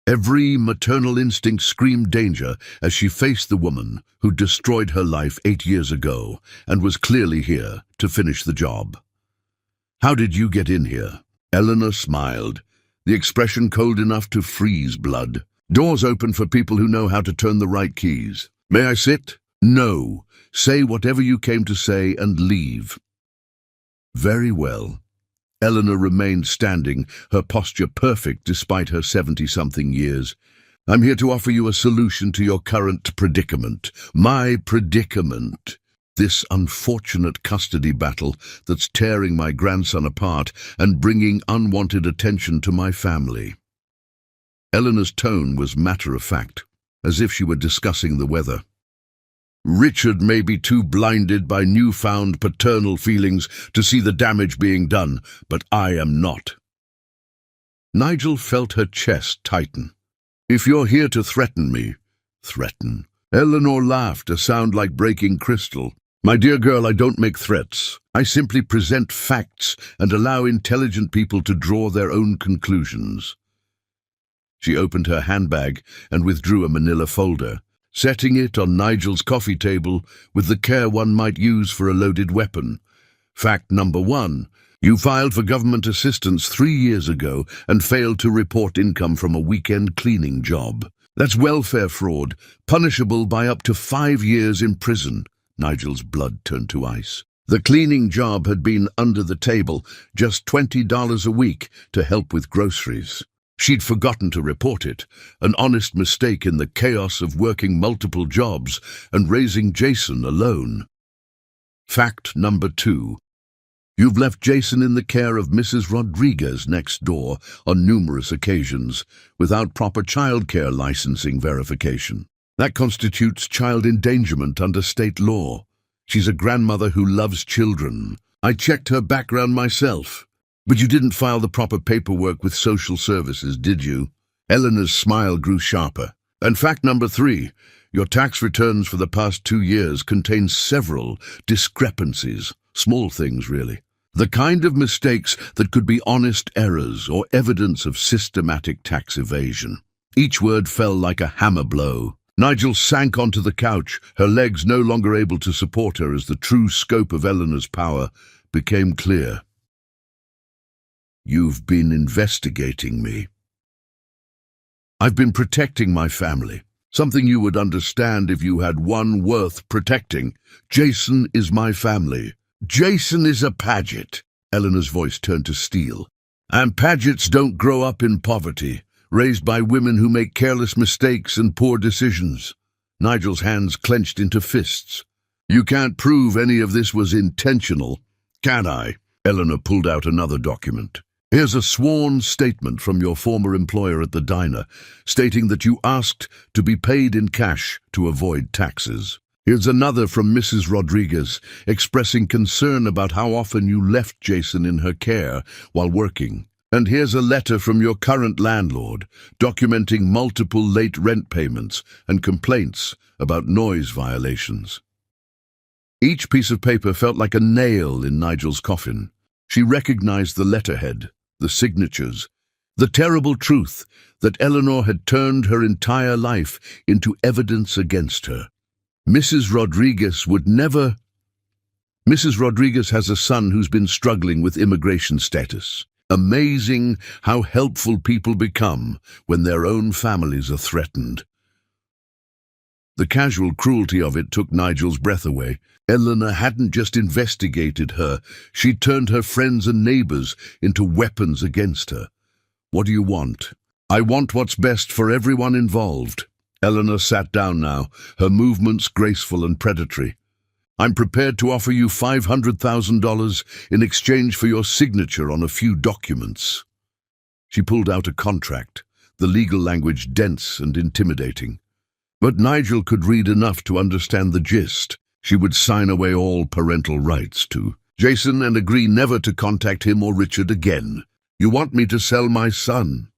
Every maternal instinct screamed danger as she faced the woman who destroyed her life 8 years ago and was clearly here to finish the job. How did you get in here? Eleanor smiled, the expression cold enough to freeze blood. Doors open for people who know how to turn the right keys. May I sit? No. Say whatever you came to say and leave. Very well. Eleanor remained standing, her posture perfect despite her 70-something years. I'm here to offer you a solution to your current predicament. My predicament. This unfortunate custody battle that's tearing my grandson apart and bringing unwanted attention to my family. Eleanor's tone was matter-of-fact, as if she were discussing the weather. Richard may be too blinded by newfound paternal feelings to see the damage being done, but I am not. Nigel felt her chest tighten. If you're here to threaten me, threaten. Eleanor laughed, a sound like breaking crystal. My dear girl, I don't make threats. I simply present facts and allow intelligent people to draw their own conclusions. She opened her handbag and withdrew a manila folder, setting it on Nigel's coffee table with the care one might use for a loaded weapon. Fact number 1. You filed for government assistance 3 years ago and failed to report income from a weekend cleaning job. That's welfare fraud, punishable by up to 5 years in prison. Nigel's blood turned to ice. The cleaning job had been under the table, just $20 a week to help with groceries. She'd forgotten to report it, an honest mistake in the chaos of working multiple jobs and raising Jason alone. Fact number 2. You've left Jason in the care of Mrs. Rodriguez next door on numerous occasions, without proper childcare licensing verification. That constitutes child endangerment under state law. She's a grandmother who loves children. I checked her background myself. But you didn't file the proper paperwork with social services, did you? Eleanor's smile grew sharper. And fact number 3, your tax returns for the past 2 years contain several discrepancies, small things really. The kind of mistakes that could be honest errors or evidence of systematic tax evasion. Each word fell like a hammer blow. Nigel sank onto the couch, her legs no longer able to support her as the true scope of Eleanor's power became clear. You've been investigating me. I've been protecting my family, something you would understand if you had one worth protecting. Jason is my family. Jason is a Paget. Eleanor's voice turned to steel. And Pagets don't grow up in poverty, raised by women who make careless mistakes and poor decisions. Nigel's hands clenched into fists. You can't prove any of this was intentional, can I? Eleanor pulled out another document. Here's a sworn statement from your former employer at the diner, stating that you asked to be paid in cash to avoid taxes. Here's another from Mrs. Rodriguez, expressing concern about how often you left Jason in her care while working. And here's a letter from your current landlord, documenting multiple late rent payments and complaints about noise violations. Each piece of paper felt like a nail in Nigel's coffin. She recognized the letterhead, the signatures, the terrible truth that Eleanor had turned her entire life into evidence against her. Mrs. Rodriguez has a son who's been struggling with immigration status. Amazing how helpful people become when their own families are threatened. The casual cruelty of it took Nigel's breath away. Eleanor hadn't just investigated her, she'd turned her friends and neighbors into weapons against her. What do you want? I want what's best for everyone involved. Eleanor sat down now, her movements graceful and predatory. I'm prepared to offer you $500,000 in exchange for your signature on a few documents. She pulled out a contract, the legal language dense and intimidating. But Nigel could read enough to understand the gist. She would sign away all parental rights to Jason and agree never to contact him or Richard again. You want me to sell my son?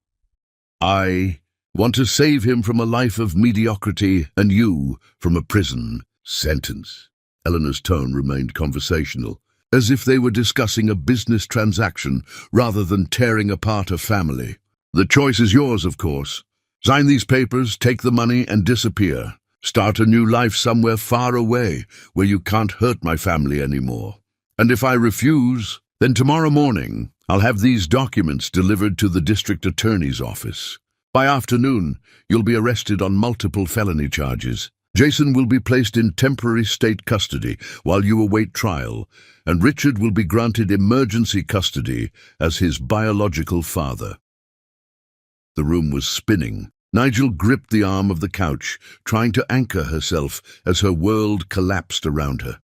I want to save him from a life of mediocrity and you from a prison sentence. Eleanor's tone remained conversational, as if they were discussing a business transaction rather than tearing apart a family. The choice is yours, of course. Sign these papers, take the money, and disappear. Start a new life somewhere far away where you can't hurt my family anymore. And if I refuse, then tomorrow morning I'll have these documents delivered to the district attorney's office. By afternoon, you'll be arrested on multiple felony charges. Jason will be placed in temporary state custody while you await trial, and Richard will be granted emergency custody as his biological father. The room was spinning. Nigel gripped the arm of the couch, trying to anchor herself as her world collapsed around her.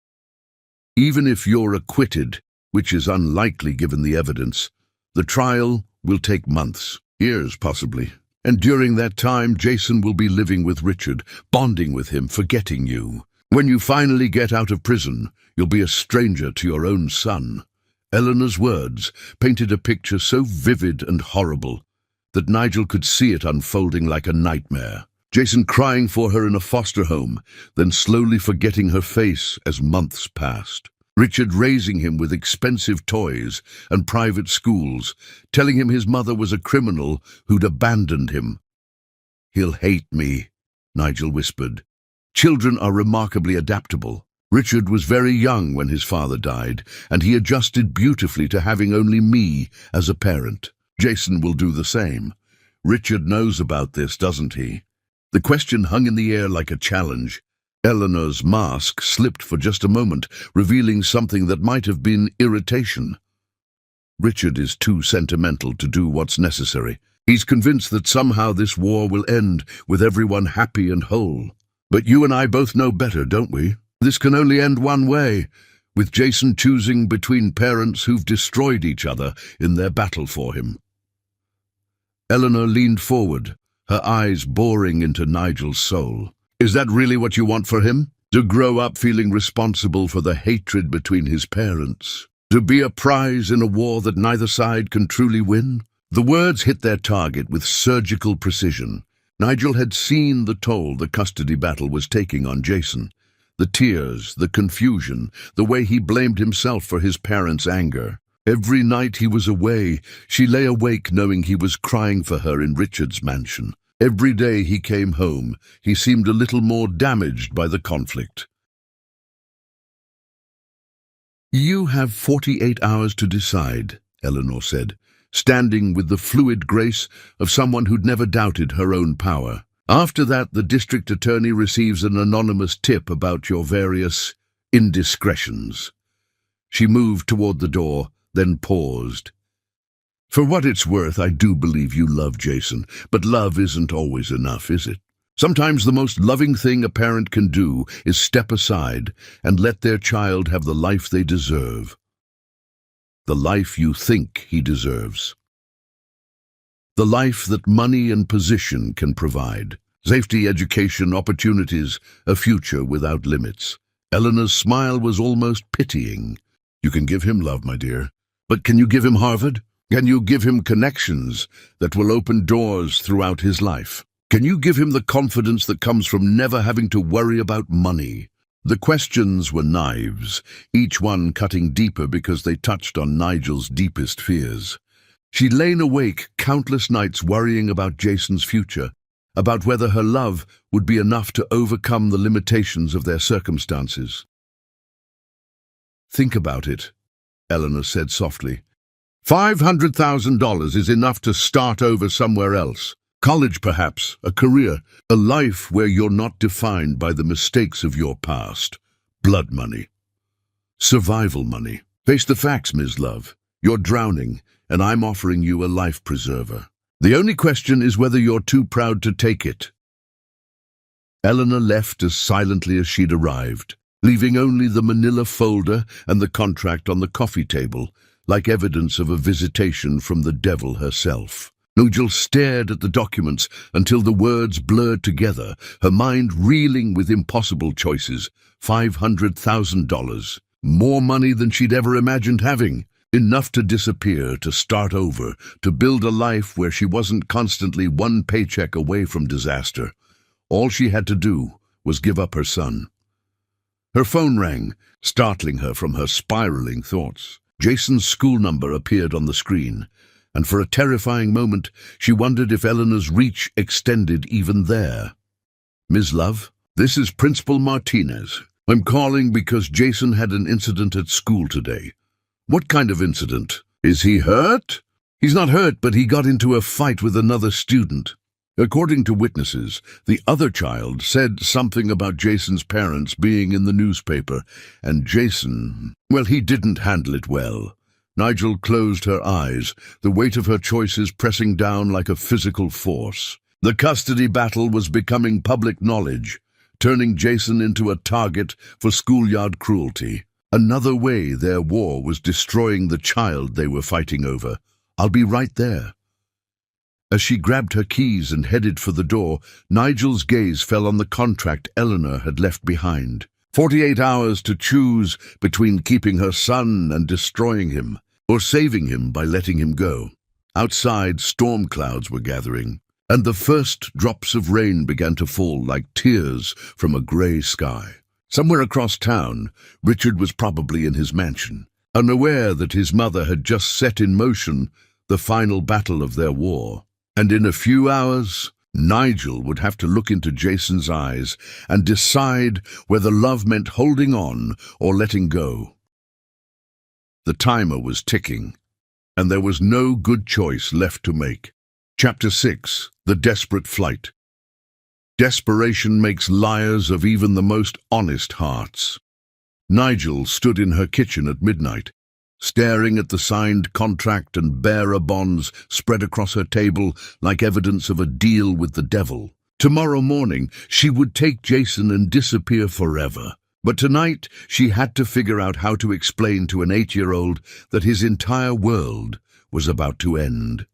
Even if you're acquitted, which is unlikely given the evidence, the trial will take months, years possibly. And during that time, Jason will be living with Richard, bonding with him, forgetting you. When you finally get out of prison, you'll be a stranger to your own son. Eleanor's words painted a picture so vivid and horrible that Nigel could see it unfolding like a nightmare. Jason crying for her in a foster home, then slowly forgetting her face as months passed. Richard raising him with expensive toys and private schools, telling him his mother was a criminal who'd abandoned him. "He'll hate me," Nigel whispered. Children are remarkably adaptable. Richard was very young when his father died, and he adjusted beautifully to having only me as a parent. Jason will do the same. Richard knows about this, doesn't he? The question hung in the air like a challenge. Eleanor's mask slipped for just a moment, revealing something that might have been irritation. Richard is too sentimental to do what's necessary. He's convinced that somehow this war will end with everyone happy and whole. But you and I both know better, don't we? This can only end one way, with Jason choosing between parents who've destroyed each other in their battle for him. Eleanor leaned forward, her eyes boring into Nigel's soul. Is that really what you want for him? To grow up feeling responsible for the hatred between his parents? To be a prize in a war that neither side can truly win? The words hit their target with surgical precision. Nigel had seen the toll the custody battle was taking on Jason. The tears, the confusion, the way he blamed himself for his parents' anger. Every night he was away, she lay awake knowing he was crying for her in Richard's mansion. Every day he came home, he seemed a little more damaged by the conflict. "You have 48 hours to decide," Eleanor said, standing with the fluid grace of someone who'd never doubted her own power. "After that, the district attorney receives an anonymous tip about your various indiscretions." She moved toward the door, then paused. "For what it's worth, I do believe you love Jason, but love isn't always enough, is it? Sometimes the most loving thing a parent can do is step aside and let their child have the life they deserve. The life you think he deserves. The life that money and position can provide. Safety, education, opportunities, a future without limits." Eleanor's smile was almost pitying. "You can give him love, my dear. But can you give him Harvard? Can you give him connections that will open doors throughout his life? Can you give him the confidence that comes from never having to worry about money?" The questions were knives, each one cutting deeper because they touched on Nigel's deepest fears. She'd lain awake countless nights worrying about Jason's future, about whether her love would be enough to overcome the limitations of their circumstances. "Think about it," Eleanor said softly. $500,000 is enough to start over somewhere else. College perhaps, a career, a life where you're not defined by the mistakes of your past. Blood money. Survival money. Face the facts, Ms. Love. You're drowning, and I'm offering you a life preserver. The only question is whether you're too proud to take it." Eleanor left as silently as she'd arrived, leaving only the manila folder and the contract on the coffee table, like evidence of a visitation from the devil herself. Nigel stared at the documents until the words blurred together, her mind reeling with impossible choices. $500,000. More money than she'd ever imagined having. Enough to disappear, to start over, to build a life where she wasn't constantly one paycheck away from disaster. All she had to do was give up her son. Her phone rang, startling her from her spiraling thoughts. Jason's school number appeared on the screen, and for a terrifying moment she wondered if Eleanor's reach extended even there. "Ms. Love, this is Principal Martinez. I'm calling because Jason had an incident at school today." "What kind of incident? Is he hurt?" "He's not hurt, but he got into a fight with another student." According to witnesses, the other child said something about Jason's parents being in the newspaper, and Jason, well, he didn't handle it well. Nigel closed her eyes, the weight of her choices pressing down like a physical force. The custody battle was becoming public knowledge, turning Jason into a target for schoolyard cruelty. Another way their war was destroying the child they were fighting over. I'll be right there. As she grabbed her keys and headed for the door, Nigel's gaze fell on the contract Eleanor had left behind. 48 hours to choose between keeping her son and destroying him, or saving him by letting him go. Outside, storm clouds were gathering, and the first drops of rain began to fall like tears from a grey sky. Somewhere across town, Richard was probably in his mansion, unaware that his mother had just set in motion the final battle of their war. And in a few hours, Nigel would have to look into Jason's eyes and decide whether love meant holding on or letting go. The timer was ticking, and there was no good choice left to make. Chapter 6. The Desperate Flight. Desperation makes liars of even the most honest hearts. Nigel stood in her kitchen at midnight, staring at the signed contract and bearer bonds spread across her table like evidence of a deal with the devil. Tomorrow morning, she would take Jason and disappear forever. But tonight, she had to figure out how to explain to an 8-year-old that his entire world was about to end.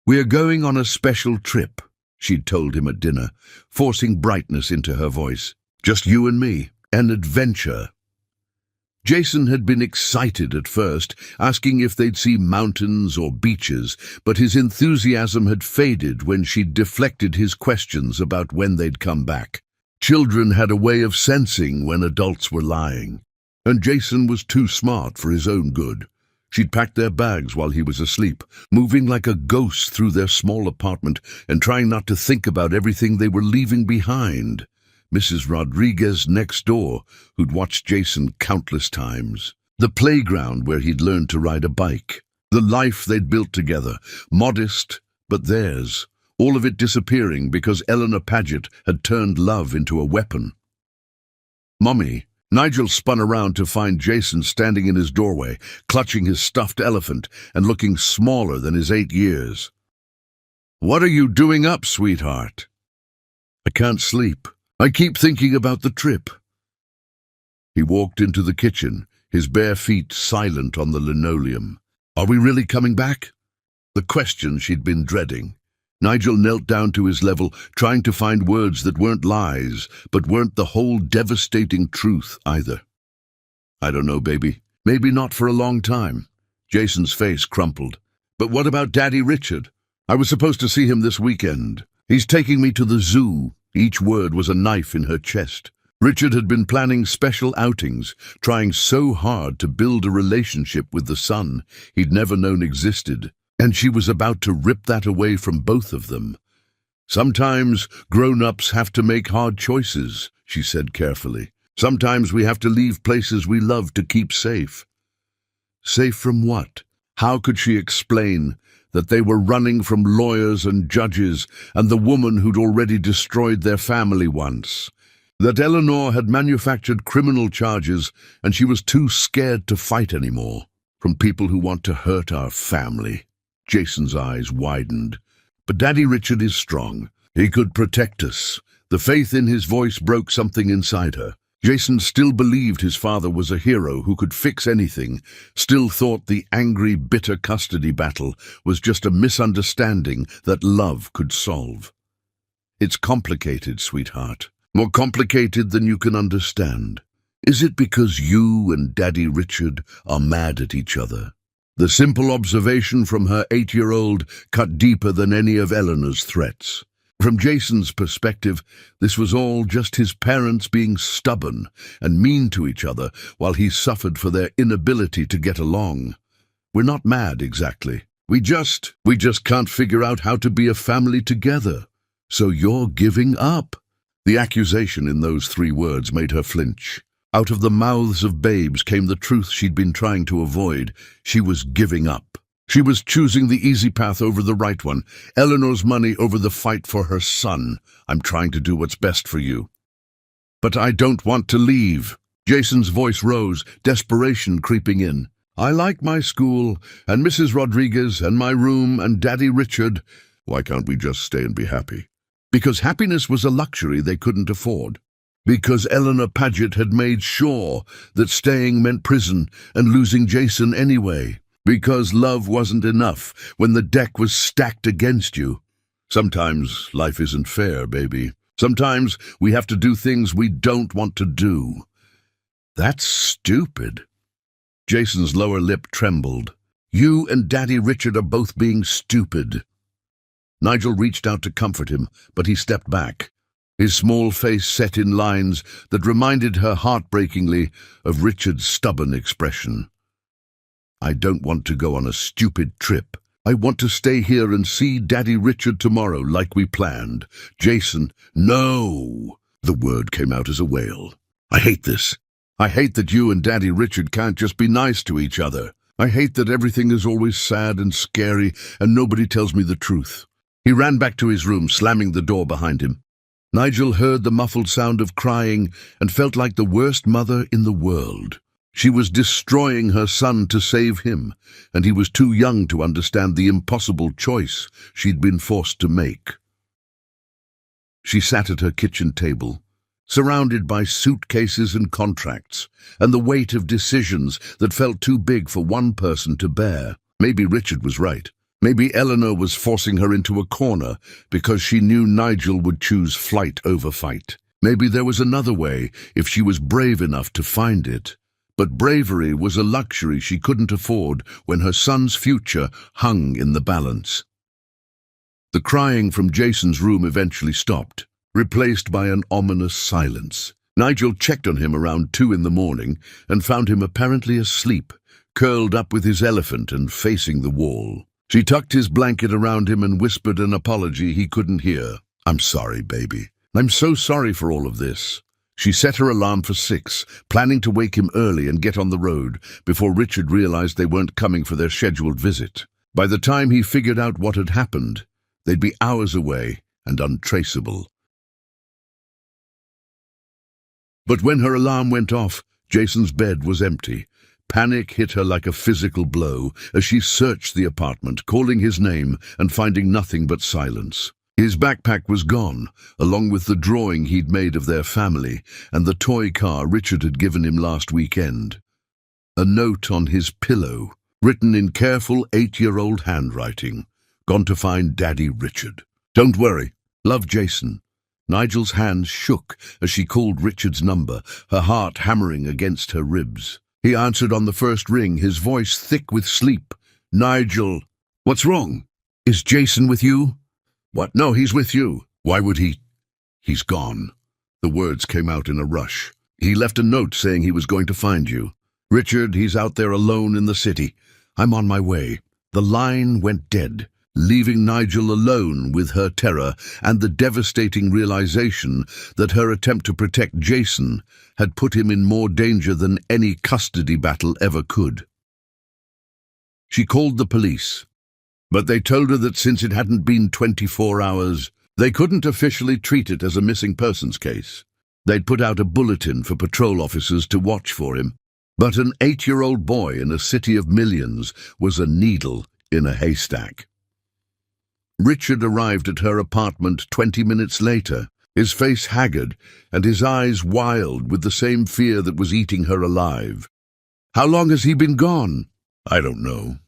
"We're going on a special trip," she'd told him at dinner, forcing brightness into her voice. "Just you and me. An adventure." Jason had been excited at first, asking if they'd see mountains or beaches, but his enthusiasm had faded when she'd deflected his questions about when they'd come back. Children had a way of sensing when adults were lying, and Jason was too smart for his own good. She'd packed their bags while he was asleep, moving like a ghost through their small apartment and trying not to think about everything they were leaving behind. Mrs. Rodriguez next door, who'd watched Jason countless times. The playground where he'd learned to ride a bike. The life they'd built together, modest but theirs. All of it disappearing because Eleanor Paget had turned love into a weapon. "Mommy." Nigel spun around to find Jason standing in his doorway, clutching his stuffed elephant and looking smaller than his 8 years. "What are you doing up, sweetheart?" "I can't sleep. I keep thinking about the trip." He walked into the kitchen, his bare feet silent on the linoleum. "Are we really coming back?" The question she'd been dreading. Nigel knelt down to his level, trying to find words that weren't lies, but weren't the whole devastating truth either. "I don't know, baby. Maybe not for a long time." Jason's face crumpled. "But what about Daddy Richard? I was supposed to see him this weekend. He's taking me to the zoo." Each word was a knife in her chest. Richard had been planning special outings, trying so hard to build a relationship with the son he'd never known existed, and she was about to rip that away from both of them. "Sometimes grown-ups have to make hard choices," she said carefully. "Sometimes we have to leave places we love to keep safe." Safe from what? How could she explain that they were running from lawyers and judges and the woman who'd already destroyed their family once? That Eleanor had manufactured criminal charges and she was too scared to fight anymore? From people who want to hurt our family. Jason's eyes widened. "But Daddy Richard is strong. He could protect us." The faith in his voice broke something inside her. Jason still believed his father was a hero who could fix anything, still thought the angry, bitter custody battle was just a misunderstanding that love could solve. "It's complicated, sweetheart. More complicated than you can understand. Is it because you and Daddy Richard are mad at each other?" The simple observation from her 8-year-old cut deeper than any of Eleanor's threats. From Jason's perspective, this was all just his parents being stubborn and mean to each other while he suffered for their inability to get along. "We're not mad, exactly. We just can't figure out how to be a family together. So you're giving up." The accusation in those 3 words made her flinch. Out of the mouths of babes came the truth she'd been trying to avoid. She was giving up. She was choosing the easy path over the right one, Eleanor's money over the fight for her son. I'm trying to do what's best for you. But I don't want to leave. Jason's voice rose, desperation creeping in. I like my school, and Mrs. Rodriguez, and my room, and Daddy Richard. Why can't we just stay and be happy? Because happiness was a luxury they couldn't afford. Because Eleanor Paget had made sure that staying meant prison and losing Jason anyway. Because love wasn't enough when the deck was stacked against you. Sometimes life isn't fair, baby. Sometimes we have to do things we don't want to do. That's stupid. Jason's lower lip trembled. You and Daddy Richard are both being stupid. Nigel reached out to comfort him, but he stepped back. His small face set in lines that reminded her heartbreakingly of Richard's stubborn expression. I don't want to go on a stupid trip. I want to stay here and see Daddy Richard tomorrow like we planned. Jason, no! The word came out as a wail. I hate this. I hate that you and Daddy Richard can't just be nice to each other. I hate that everything is always sad and scary and nobody tells me the truth. He ran back to his room, slamming the door behind him. Nigel heard the muffled sound of crying and felt like the worst mother in the world. She was destroying her son to save him, and he was too young to understand the impossible choice she'd been forced to make. She sat at her kitchen table, surrounded by suitcases and contracts, and the weight of decisions that felt too big for one person to bear. Maybe Richard was right. Maybe Eleanor was forcing her into a corner because she knew Nigel would choose flight over fight. Maybe there was another way if she was brave enough to find it. But bravery was a luxury she couldn't afford when her son's future hung in the balance. The crying from Jason's room eventually stopped, replaced by an ominous silence. Nigel checked on him around 2 a.m. and found him apparently asleep, curled up with his elephant and facing the wall. She tucked his blanket around him and whispered an apology he couldn't hear. I'm sorry, baby. I'm so sorry for all of this. She set her alarm for 6, planning to wake him early and get on the road before Richard realized they weren't coming for their scheduled visit. By the time he figured out what had happened, they'd be hours away and untraceable. But when her alarm went off, Jason's bed was empty. Panic hit her like a physical blow as she searched the apartment, calling his name and finding nothing but silence. His backpack was gone, along with the drawing he'd made of their family and the toy car Richard had given him last weekend. A note on his pillow, written in careful 8-year-old handwriting. Gone to find Daddy Richard. Don't worry. Love, Jason. Nigel's hands shook as she called Richard's number, her heart hammering against her ribs. He answered on the first ring, his voice thick with sleep. Nigel. What's wrong? Is Jason with you? What? No, he's with you. Why would he? He's gone. The words came out in a rush. He left a note saying he was going to find you. Richard, he's out there alone in the city. I'm on my way. The line went dead, leaving Nigel alone with her terror and the devastating realization that her attempt to protect Jason had put him in more danger than any custody battle ever could. She called the police, but they told her that since it hadn't been 24 hours, they couldn't officially treat it as a missing persons case. They'd put out a bulletin for patrol officers to watch for him, but an 8-year-old boy in a city of millions was a needle in a haystack. Richard arrived at her apartment 20 minutes later, his face haggard and his eyes wild with the same fear that was eating her alive. How long has he been gone? I don't know.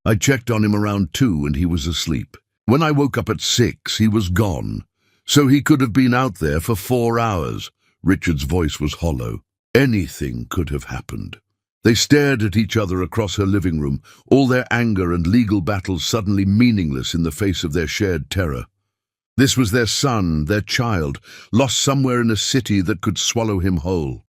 I checked on him around 2 and he was asleep. When I woke up at 6, he was gone. So he could have been out there for 4 hours. Richard's voice was hollow. Anything could have happened. They stared at each other across her living room, all their anger and legal battles suddenly meaningless in the face of their shared terror. This was their son, their child, lost somewhere in a city that could swallow him whole.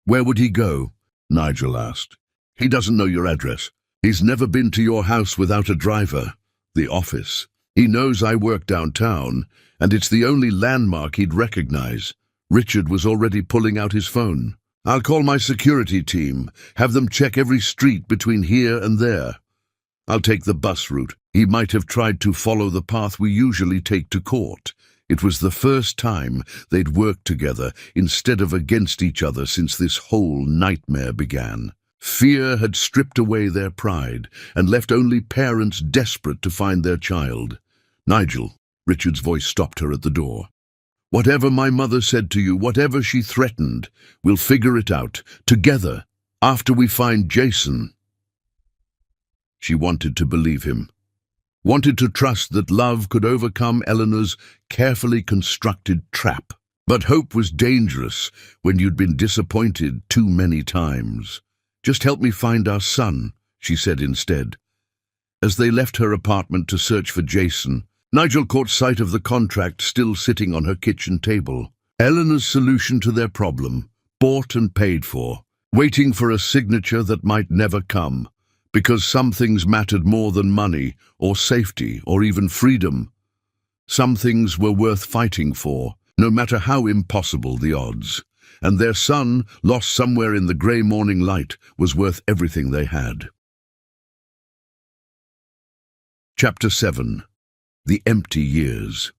Where would he go? Nigel asked. He doesn't know your address. He's never been to your house without a driver. The office. He knows I work downtown, and it's the only landmark he'd recognize. Richard was already pulling out his phone. I'll call my security team, have them check every street between here and there. I'll take the bus route. He might have tried to follow the path we usually take to court. It was the first time they'd worked together instead of against each other since this whole nightmare began. Fear had stripped away their pride and left only parents desperate to find their child. "Nigel," Richard's voice stopped her at the door. "Whatever my mother said to you, whatever she threatened, we'll figure it out, together, after we find Jason." She wanted to believe him, wanted to trust that love could overcome Eleanor's carefully constructed trap. But hope was dangerous when you'd been disappointed too many times. "Just help me find our son," she said instead. As they left her apartment to search for Jason, Nigel caught sight of the contract still sitting on her kitchen table. Eleanor's solution to their problem, bought and paid for, waiting for a signature that might never come, because some things mattered more than money or safety or even freedom. Some things were worth fighting for, no matter how impossible the odds. And their son, lost somewhere in the grey morning light, was worth everything they had. Chapter 7. The Empty Years.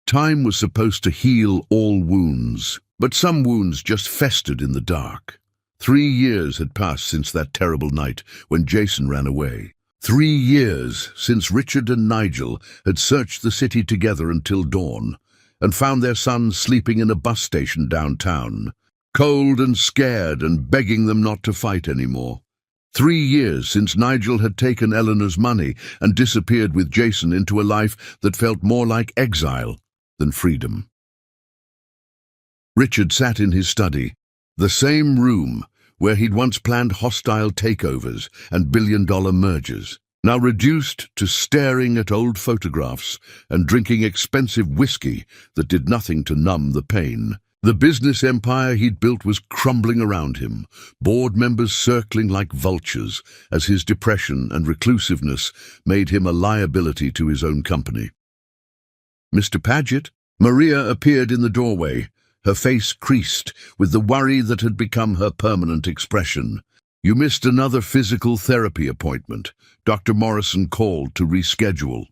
Time was supposed to heal all wounds, but some wounds just festered in the dark. 3 years had passed since that terrible night when Jason ran away. 3 years since Richard and Nigel had searched the city together until dawn, and found their son sleeping in a bus station downtown, cold and scared and begging them not to fight anymore. 3 years since Nigel had taken Eleanor's money and disappeared with Jason into a life that felt more like exile than freedom. Richard sat in his study, the same room where he'd once planned hostile takeovers and billion-dollar mergers, now reduced to staring at old photographs and drinking expensive whiskey that did nothing to numb the pain. The business empire he'd built was crumbling around him, board members circling like vultures as his depression and reclusiveness made him a liability to his own company. "Mr. Paget?" Maria appeared in the doorway, her face creased with the worry that had become her permanent expression. "You missed another physical therapy appointment. Dr. Morrison called to reschedule."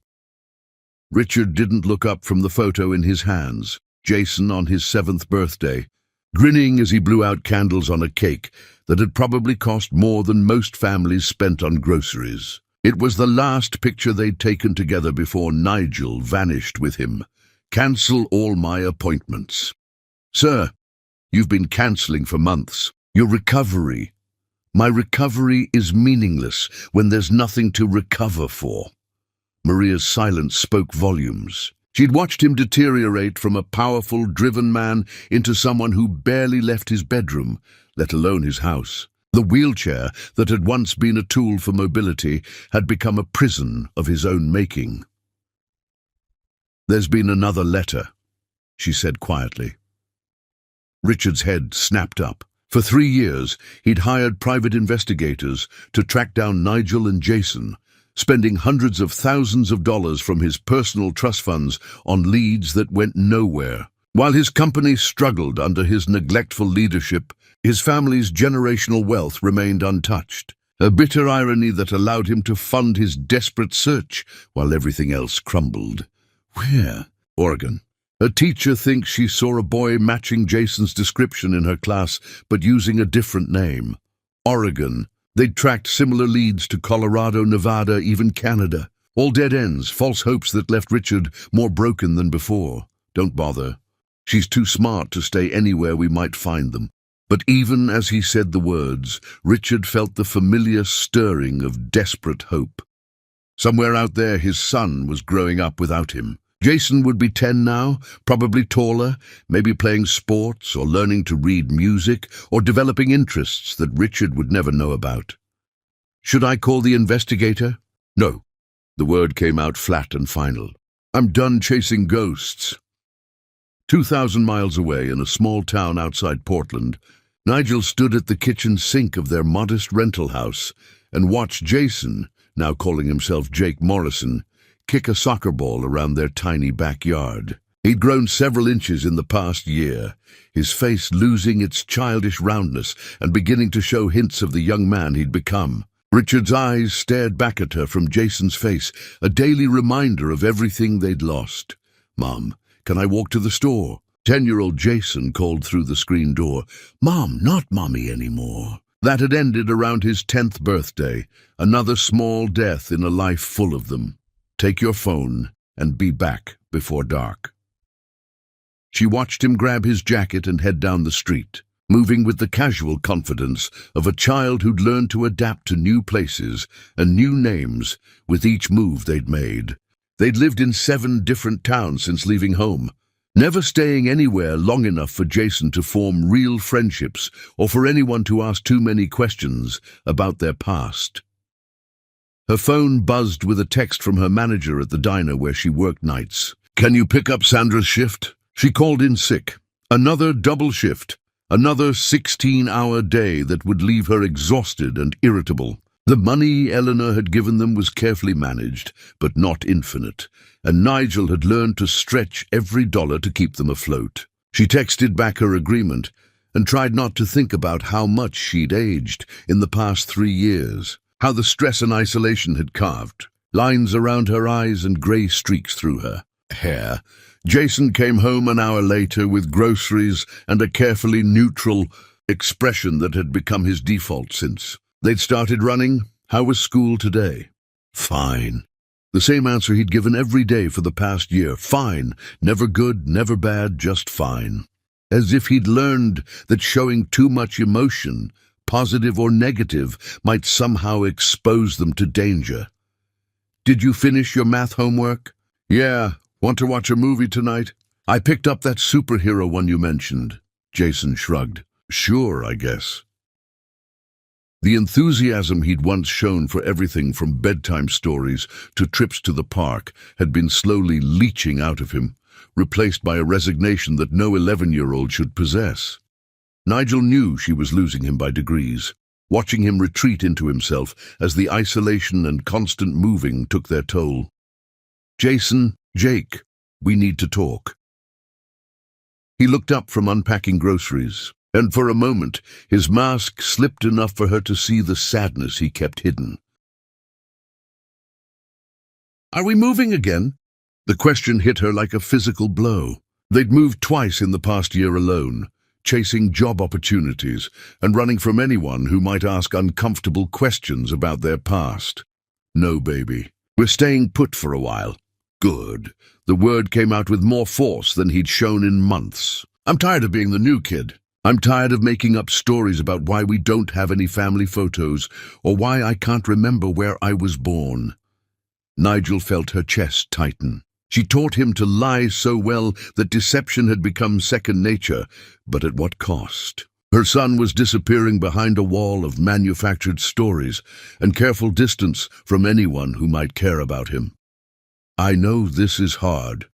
Richard didn't look up from the photo in his hands, Jason on his 7th birthday, grinning as he blew out candles on a cake that had probably cost more than most families spent on groceries. It was the last picture they'd taken together before Nigel vanished with him. "Cancel all my appointments." "Sir, you've been cancelling for months. Your recovery. My recovery is meaningless when there's nothing to recover for." Maria's silence spoke volumes. She'd watched him deteriorate from a powerful, driven man into someone who barely left his bedroom, let alone his house. The wheelchair that had once been a tool for mobility had become a prison of his own making. "There's been another letter," she said quietly. Richard's head snapped up. For 3 years, he'd hired private investigators to track down Nigel and Jason, spending hundreds of thousands of dollars from his personal trust funds on leads that went nowhere. While his company struggled under his neglectful leadership, his family's generational wealth remained untouched, a bitter irony that allowed him to fund his desperate search while everything else crumbled. Where? Oregon. A teacher thinks she saw a boy matching Jason's description in her class, but using a different name. Oregon. They'd tracked similar leads to Colorado, Nevada, even Canada. All dead ends, false hopes that left Richard more broken than before. "Don't bother. She's too smart to stay anywhere we might find them." But even as he said the words, Richard felt the familiar stirring of desperate hope. Somewhere out there his son was growing up without him. Jason would be 10 now, probably taller, maybe playing sports or learning to read music or developing interests that Richard would never know about. "Should I call the investigator?" "No." The word came out flat and final. "I'm done chasing ghosts." 2,000 miles away in a small town outside Portland, Nigel stood at the kitchen sink of their modest rental house and watched Jason, now calling himself Jake Morrison, kick a soccer ball around their tiny backyard. He'd grown several inches in the past year, his face losing its childish roundness and beginning to show hints of the young man he'd become. Richard's eyes stared back at her from Jason's face, a daily reminder of everything they'd lost. "Mom, can I walk to the store?" 10-year-old Jason called through the screen door. "Mom, not Mommy anymore." That had ended around his 10th birthday, another small death in a life full of them. "Take your phone and be back before dark." She watched him grab his jacket and head down the street, moving with the casual confidence of a child who'd learned to adapt to new places and new names with each move they'd made. They'd lived in 7 different towns since leaving home, never staying anywhere long enough for Jason to form real friendships or for anyone to ask too many questions about their past. Her phone buzzed with a text from her manager at the diner where she worked nights. "Can you pick up Sandra's shift?" She called in sick. Another double shift. Another 16-hour day that would leave her exhausted and irritable. The money Eleanor had given them was carefully managed, but not infinite, and Nigel had learned to stretch every dollar to keep them afloat. She texted back her agreement and tried not to think about how much she'd aged in the past 3 years, how the stress and isolation had carved lines around her eyes and grey streaks through her hair. Jason came home an hour later with groceries and a carefully neutral expression that had become his default since they'd started running. "How was school today?" "Fine." The same answer he'd given every day for the past year. Fine. Never good, never bad, just fine. As if he'd learned that showing too much emotion, positive or negative, might somehow expose them to danger. "Did you finish your math homework?" "Yeah. Want to watch a movie tonight?" "I picked up that superhero one you mentioned." Jason shrugged. "Sure, I guess." The enthusiasm he'd once shown for everything from bedtime stories to trips to the park had been slowly leaching out of him, replaced by a resignation that no 11-year-old should possess. Nigel knew she was losing him by degrees, watching him retreat into himself as the isolation and constant moving took their toll. "Jason, Jake, we need to talk." He looked up from unpacking groceries, and for a moment his mask slipped enough for her to see the sadness he kept hidden. "Are we moving again?" The question hit her like a physical blow. They'd moved twice in the past year alone, chasing job opportunities and running from anyone who might ask uncomfortable questions about their past. "No, baby. We're staying put for a while." "Good." The word came out with more force than he'd shown in months. "I'm tired of being the new kid. I'm tired of making up stories about why we don't have any family photos or why I can't remember where I was born." Nigel felt her chest tighten. She taught him to lie so well that deception had become second nature, but at what cost? Her son was disappearing behind a wall of manufactured stories and careful distance from anyone who might care about him. "I know this is hard."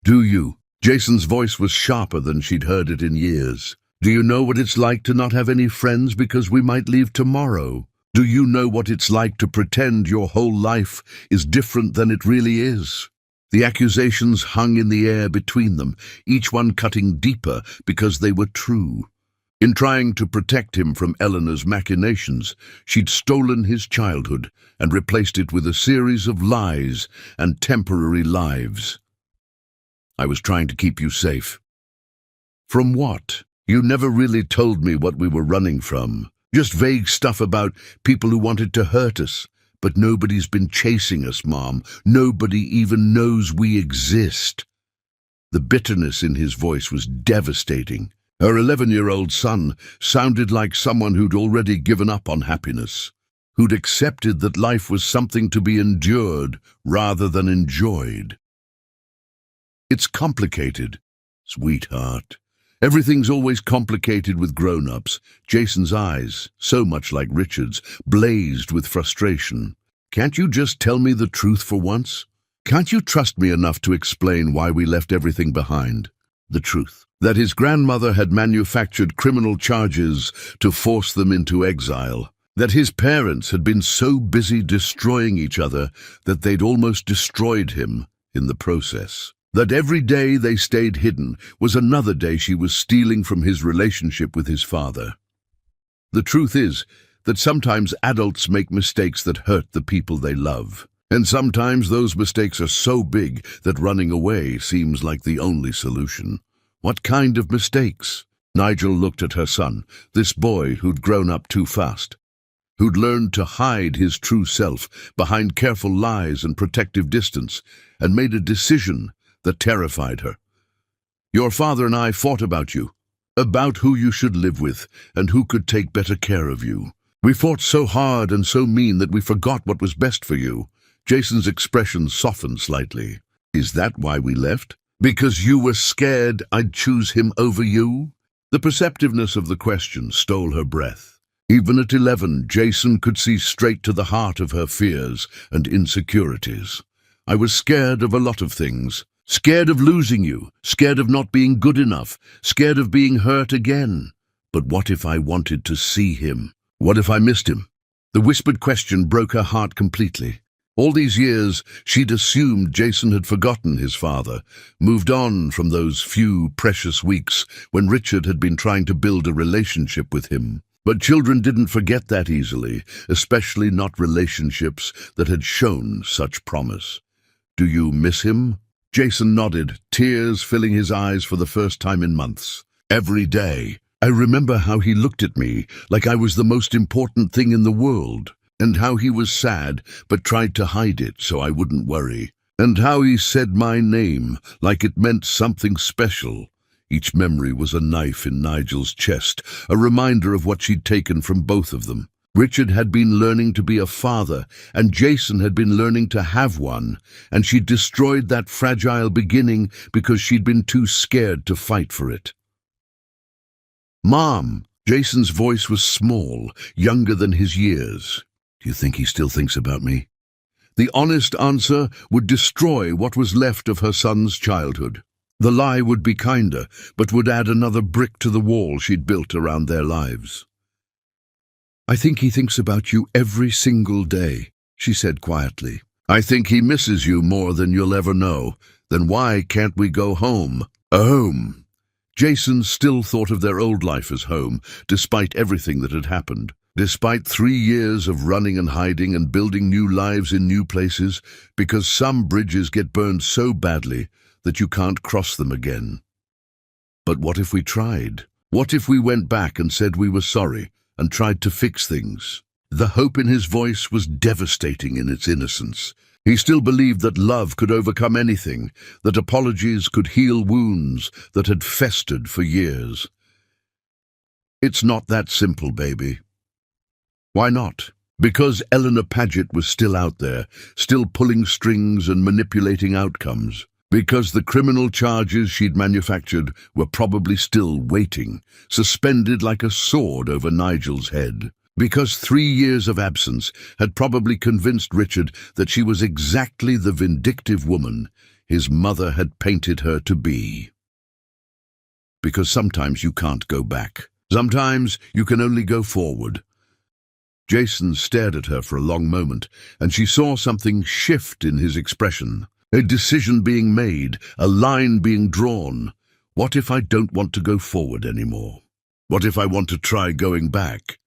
"Do you?" Jason's voice was sharper than she'd heard it in years. "Do you know what it's like to not have any friends because we might leave tomorrow? Do you know what it's like to pretend your whole life is different than it really is?" The accusations hung in the air between them, each one cutting deeper because they were true. In trying to protect him from Eleanor's machinations, she'd stolen his childhood and replaced it with a series of lies and temporary lives. "I was trying to keep you safe." "From what? You never really told me what we were running from. Just vague stuff about people who wanted to hurt us. But nobody's been chasing us, Mom. Nobody even knows we exist." The bitterness in his voice was devastating. Her 11-year-old son sounded like someone who'd already given up on happiness, who'd accepted that life was something to be endured rather than enjoyed. "It's complicated, sweetheart. Everything's always complicated with grown-ups." Jason's eyes, so much like Richard's, blazed with frustration. "Can't you just tell me the truth for once? Can't you trust me enough to explain why we left everything behind?" The truth. That his grandmother had manufactured criminal charges to force them into exile. That his parents had been so busy destroying each other that they'd almost destroyed him in the process. That every day they stayed hidden was another day she was stealing from his relationship with his father. The truth is that sometimes adults make mistakes that hurt the people they love. And sometimes those mistakes are so big that running away seems like the only solution. What kind of mistakes? Nigel looked at her son, this boy who'd grown up too fast, who'd learned to hide his true self behind careful lies and protective distance, and made a decision that terrified her. Your father and I fought about you, about who you should live with and who could take better care of you. We fought so hard and so mean that we forgot what was best for you. Jason's expression softened slightly. Is that why we left? Because you were scared I'd choose him over you? The perceptiveness of the question stole her breath. Even at 11, Jason could see straight to the heart of her fears and insecurities. I was scared of a lot of things. Scared of losing you, scared of not being good enough, scared of being hurt again. But what if I wanted to see him? What if I missed him? The whispered question broke her heart completely. All these years, she'd assumed Jason had forgotten his father, moved on from those few precious weeks when Richard had been trying to build a relationship with him. But children didn't forget that easily, especially not relationships that had shown such promise. Do you miss him? Jason nodded, tears filling his eyes for the first time in months. Every day, I remember how he looked at me like I was the most important thing in the world, and how he was sad but tried to hide it so I wouldn't worry, and how he said my name like it meant something special. Each memory was a knife in Nigel's chest, a reminder of what she'd taken from both of them. Richard had been learning to be a father, and Jason had been learning to have one, and she'd destroyed that fragile beginning because she'd been too scared to fight for it. Mom! Jason's voice was small, younger than his years. Do you think he still thinks about me? The honest answer would destroy what was left of her son's childhood. The lie would be kinder, but would add another brick to the wall she'd built around their lives. I think he thinks about you every single day, she said quietly. I think he misses you more than you'll ever know. Then why can't we go home? A home. Jason still thought of their old life as home, despite everything that had happened. Despite 3 years of running and hiding and building new lives in new places, because some bridges get burned so badly that you can't cross them again. But what if we tried? What if we went back and said we were sorry and tried to fix things? The hope in his voice was devastating in its innocence. He still believed that love could overcome anything, that apologies could heal wounds that had festered for years. It's not that simple, baby. Why not? Because Eleanor Paget was still out there, still pulling strings and manipulating outcomes. Because the criminal charges she'd manufactured were probably still waiting, suspended like a sword over Nigel's head. Because 3 years of absence had probably convinced Richard that she was exactly the vindictive woman his mother had painted her to be. Because sometimes you can't go back. Sometimes you can only go forward. Jason stared at her for a long moment, and she saw something shift in his expression. A decision being made, a line being drawn. What if I don't want to go forward anymore? What if I want to try going back?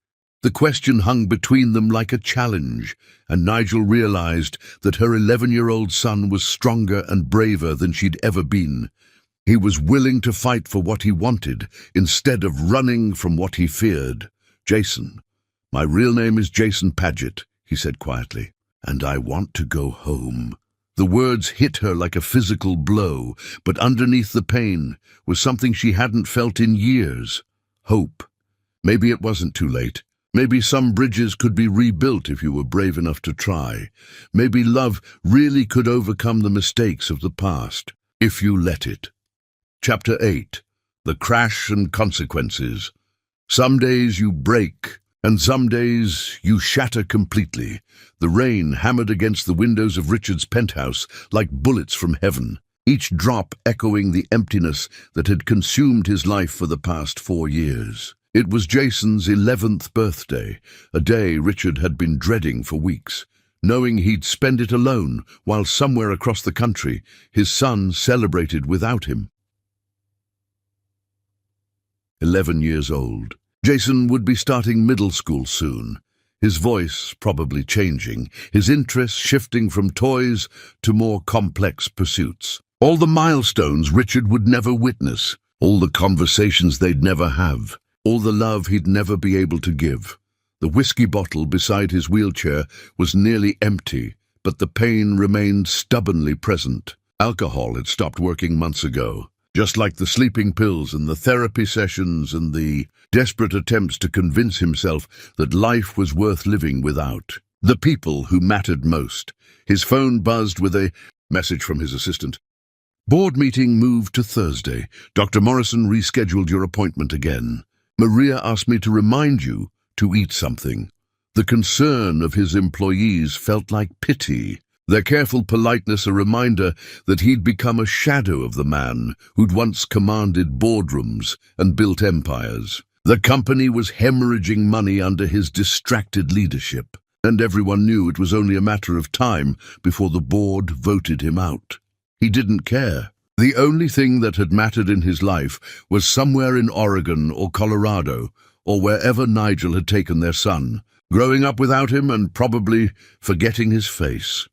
The question hung between them like a challenge, and Nigel realized that her 11-year-old son was stronger and braver than she'd ever been. He was willing to fight for what he wanted, instead of running from what he feared. Jason, my real name is Jason Paget, he said quietly, and I want to go home. The words hit her like a physical blow, but underneath the pain was something she hadn't felt in years. Hope. Maybe it wasn't too late. Maybe some bridges could be rebuilt if you were brave enough to try. Maybe love really could overcome the mistakes of the past, if you let it. Chapter 8. The Crash and Consequences. Some days you break, and some days you shatter completely. The rain hammered against the windows of Richard's penthouse like bullets from heaven, each drop echoing the emptiness that had consumed his life for the past 4 years. It was Jason's 11th birthday, a day Richard had been dreading for weeks, knowing he'd spend it alone while somewhere across the country his son celebrated without him. 11 years old. Jason would be starting middle school soon, his voice probably changing, his interests shifting from toys to more complex pursuits. All the milestones Richard would never witness, all the conversations they'd never have, all the love he'd never be able to give. The whiskey bottle beside his wheelchair was nearly empty, but the pain remained stubbornly present. Alcohol had stopped working months ago, just like the sleeping pills and the therapy sessions and the desperate attempts to convince himself that life was worth living without the people who mattered most. His phone buzzed with a message from his assistant. Board meeting moved to Thursday. Dr. Morrison rescheduled your appointment again. Maria asked me to remind you to eat something. The concern of his employees felt like pity, their careful politeness a reminder that he'd become a shadow of the man who'd once commanded boardrooms and built empires. The company was hemorrhaging money under his distracted leadership, and everyone knew it was only a matter of time before the board voted him out. He didn't care. The only thing that had mattered in his life was somewhere in Oregon or Colorado, or wherever Nigel had taken their son, growing up without him and probably forgetting his face.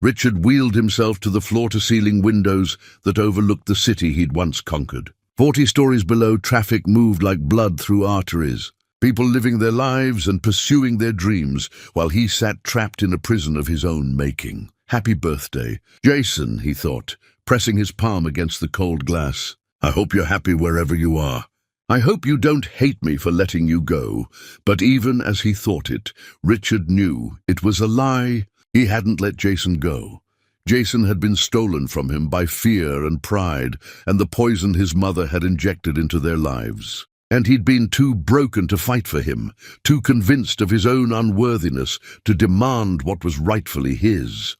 Richard wheeled himself to the floor-to-ceiling windows that overlooked the city he'd once conquered. 40 stories below, traffic moved like blood through arteries, people living their lives and pursuing their dreams, while he sat trapped in a prison of his own making. Happy birthday, Jason, he thought, pressing his palm against the cold glass. I hope you're happy wherever you are. I hope you don't hate me for letting you go. But even as he thought it, Richard knew it was a lie. He hadn't let Jason go. Jason had been stolen from him by fear and pride, and the poison his mother had injected into their lives. And he'd been too broken to fight for him, too convinced of his own unworthiness to demand what was rightfully his.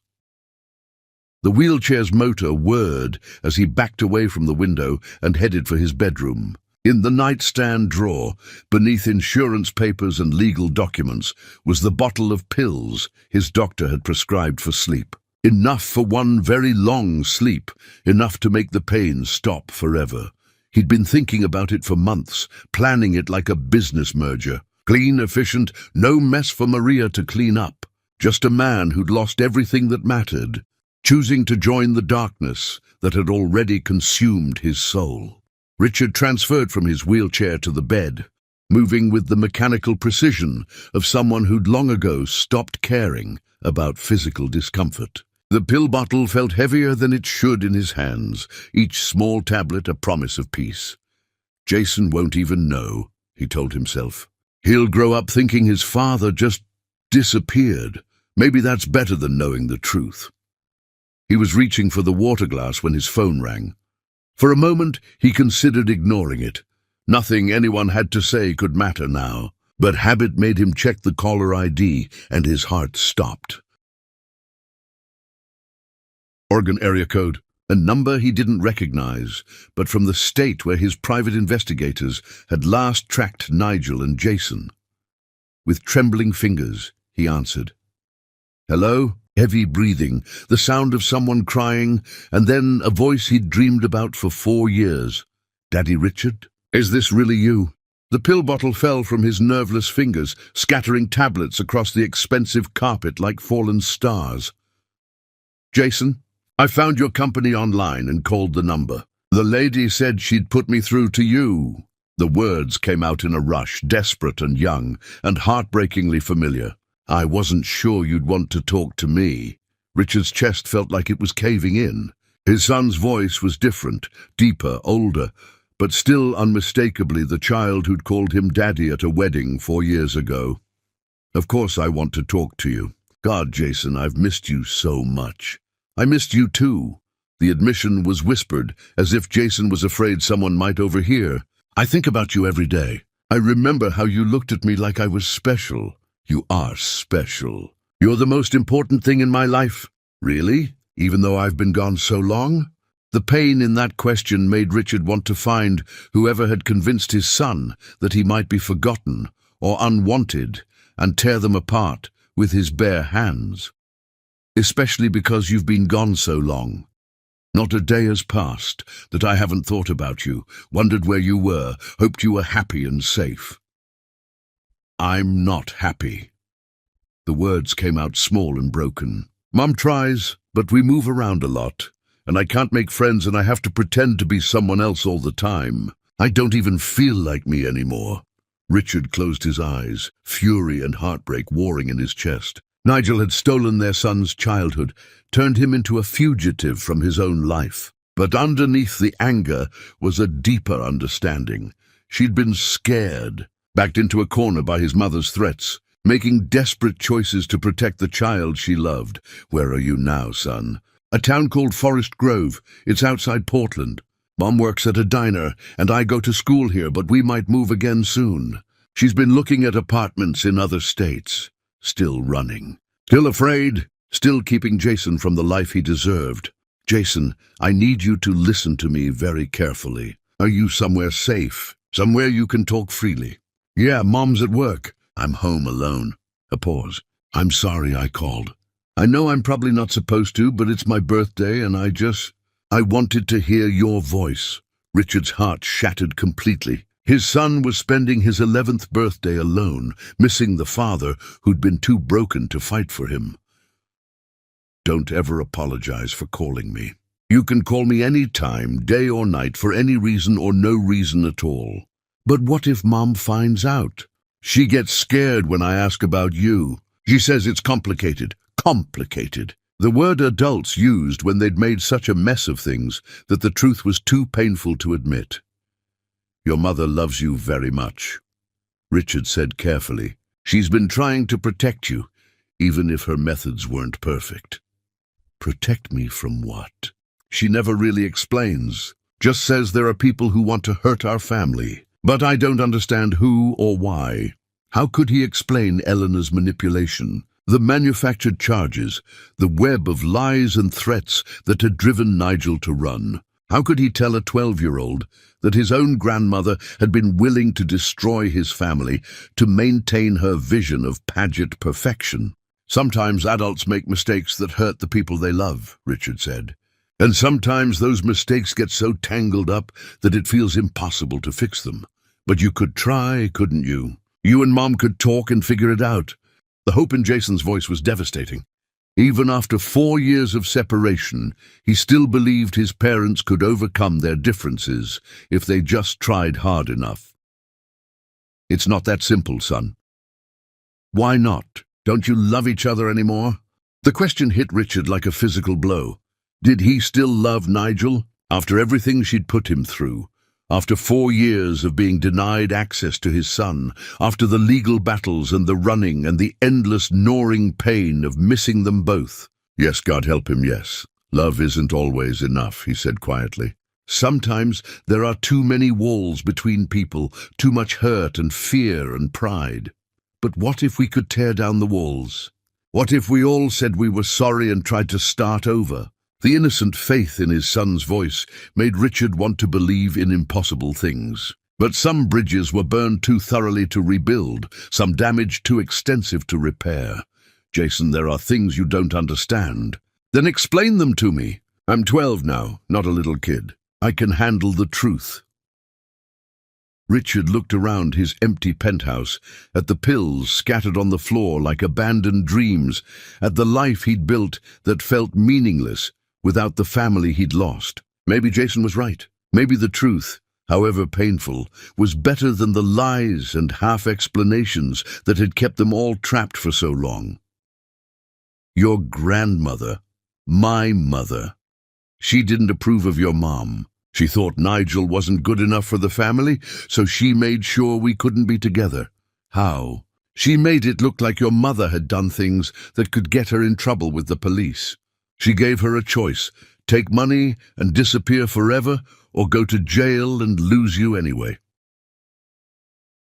The wheelchair's motor whirred as he backed away from the window and headed for his bedroom. In the nightstand drawer, beneath insurance papers and legal documents, was the bottle of pills his doctor had prescribed for sleep. Enough for one very long sleep, enough to make the pain stop forever. He'd been thinking about it for months, planning it like a business merger. Clean, efficient, no mess for Maria to clean up. Just a man who'd lost everything that mattered, choosing to join the darkness that had already consumed his soul. Richard transferred from his wheelchair to the bed, moving with the mechanical precision of someone who'd long ago stopped caring about physical discomfort. The pill bottle felt heavier than it should in his hands, each small tablet a promise of peace. Jason won't even know, he told himself. He'll grow up thinking his father just disappeared. Maybe that's better than knowing the truth. He was reaching for the water glass when his phone rang. For a moment, he considered ignoring it. Nothing anyone had to say could matter now, but habit made him check the caller ID, and his heart stopped. Oregon area code, a number he didn't recognize, but from the state where his private investigators had last tracked Nigel and Jason. With trembling fingers, he answered. Hello? Heavy breathing, the sound of someone crying, and then a voice he'd dreamed about for 4 years. Daddy Richard? Is this really you? The pill bottle fell from his nerveless fingers, scattering tablets across the expensive carpet like fallen stars. Jason, I found your company online and called the number. The lady said she'd put me through to you. The words came out in a rush, desperate and young, and heartbreakingly familiar. I wasn't sure you'd want to talk to me. Richard's chest felt like it was caving in. His son's voice was different, deeper, older, but still unmistakably the child who'd called him Daddy at a wedding 4 years ago. Of course I want to talk to you. God, Jason, I've missed you so much. I missed you too. The admission was whispered, as if Jason was afraid someone might overhear. I think about you every day. I remember how you looked at me like I was special. You are special. You're the most important thing in my life. Really? Even though I've been gone so long? The pain in that question made Richard want to find whoever had convinced his son that he might be forgotten or unwanted and tear them apart with his bare hands. Especially because you've been gone so long. Not a day has passed that I haven't thought about you, wondered where you were, hoped you were happy and safe. I'm not happy." The words came out small and broken. "Mom tries, but we move around a lot, and I can't make friends, and I have to pretend to be someone else all the time. I don't even feel like me anymore." Richard closed his eyes, fury and heartbreak warring in his chest. Nigel had stolen their son's childhood, turned him into a fugitive from his own life. But underneath the anger was a deeper understanding. She'd been scared, backed into a corner by his mother's threats, making desperate choices to protect the child she loved. "Where are you now, son?" "A town called Forest Grove. It's outside Portland. Mom works at a diner, and I go to school here, but we might move again soon. She's been looking at apartments in other states. Still running. Still afraid. Still keeping Jason from the life he deserved. Jason, I need you to listen to me very carefully. Are you somewhere safe? Somewhere you can talk freely?" "Yeah, Mom's at work. I'm home alone." A pause. "I'm sorry I called. I know I'm probably not supposed to, but it's my birthday and I wanted to hear your voice." Richard's heart shattered completely. His son was spending his 11th birthday alone, missing the father who'd been too broken to fight for him. "Don't ever apologize for calling me. You can call me any time, day or night, for any reason or no reason at all. But what if Mom finds out? She gets scared when I ask about you. She says it's complicated." Complicated. The word adults used when they'd made such a mess of things that the truth was too painful to admit. "Your mother loves you very much," Richard said carefully. "She's been trying to protect you, even if her methods weren't perfect." "Protect me from what?" "She never really explains. Just says there are people who want to hurt our family. But I don't understand who or why." How could he explain Eleanor's manipulation? The manufactured charges, the web of lies and threats that had driven Nigel to run. How could he tell a 12-year-old that his own grandmother had been willing to destroy his family to maintain her vision of pageant perfection? "Sometimes adults make mistakes that hurt the people they love," Richard said. "And sometimes those mistakes get so tangled up that it feels impossible to fix them. But you could try, couldn't you? You and Mom could talk and figure it out." The hope in Jason's voice was devastating. Even after 4 years of separation, he still believed his parents could overcome their differences if they just tried hard enough. "It's not that simple, son." "Why not? Don't you love each other anymore?" The question hit Richard like a physical blow. Did he still love Nigel? After everything she'd put him through, after 4 years of being denied access to his son, after the legal battles and the running and the endless gnawing pain of missing them both. "Yes, God help him, yes. Love isn't always enough," he said quietly. "Sometimes there are too many walls between people, too much hurt and fear and pride. But what if we could tear down the walls? What if we all said we were sorry and tried to start over?" The innocent faith in his son's voice made Richard want to believe in impossible things. But some bridges were burned too thoroughly to rebuild, some damage too extensive to repair. "Jason, there are things you don't understand." "Then explain them to me. I'm 12 now, not a little kid. I can handle the truth." Richard looked around his empty penthouse, at the pills scattered on the floor like abandoned dreams, at the life he'd built that felt meaningless without the family he'd lost. Maybe Jason was right. Maybe the truth, however painful, was better than the lies and half-explanations that had kept them all trapped for so long. "Your grandmother, my mother. She didn't approve of your mom. She thought Nigel wasn't good enough for the family, so she made sure we couldn't be together." "How?" "She made it look like your mother had done things that could get her in trouble with the police. She gave her a choice, take money and disappear forever, or go to jail and lose you anyway."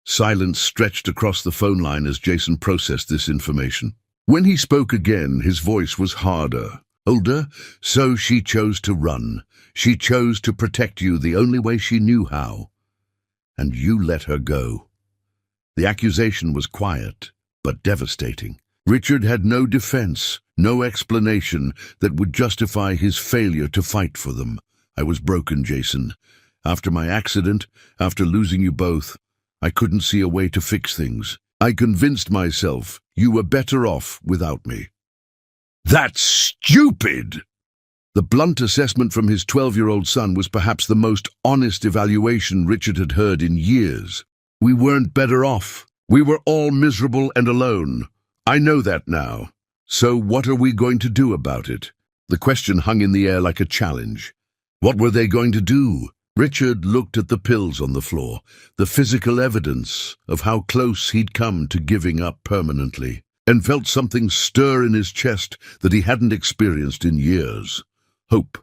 Silence stretched across the phone line as Jason processed this information. When he spoke again, his voice was harder, older. "So she chose to run. She chose to protect you the only way she knew how. And you let her go." The accusation was quiet, but devastating. Richard had no defense, no explanation that would justify his failure to fight for them. "I was broken, Jason. After my accident, after losing you both, I couldn't see a way to fix things. I convinced myself you were better off without me." "That's stupid!" The blunt assessment from his 12-year-old son was perhaps the most honest evaluation Richard had heard in years. "We weren't better off. We were all miserable and alone. I know that now. So what are we going to do about it?" The question hung in the air like a challenge. What were they going to do? Richard looked at the pills on the floor, the physical evidence of how close he'd come to giving up permanently, and felt something stir in his chest that he hadn't experienced in years. Hope.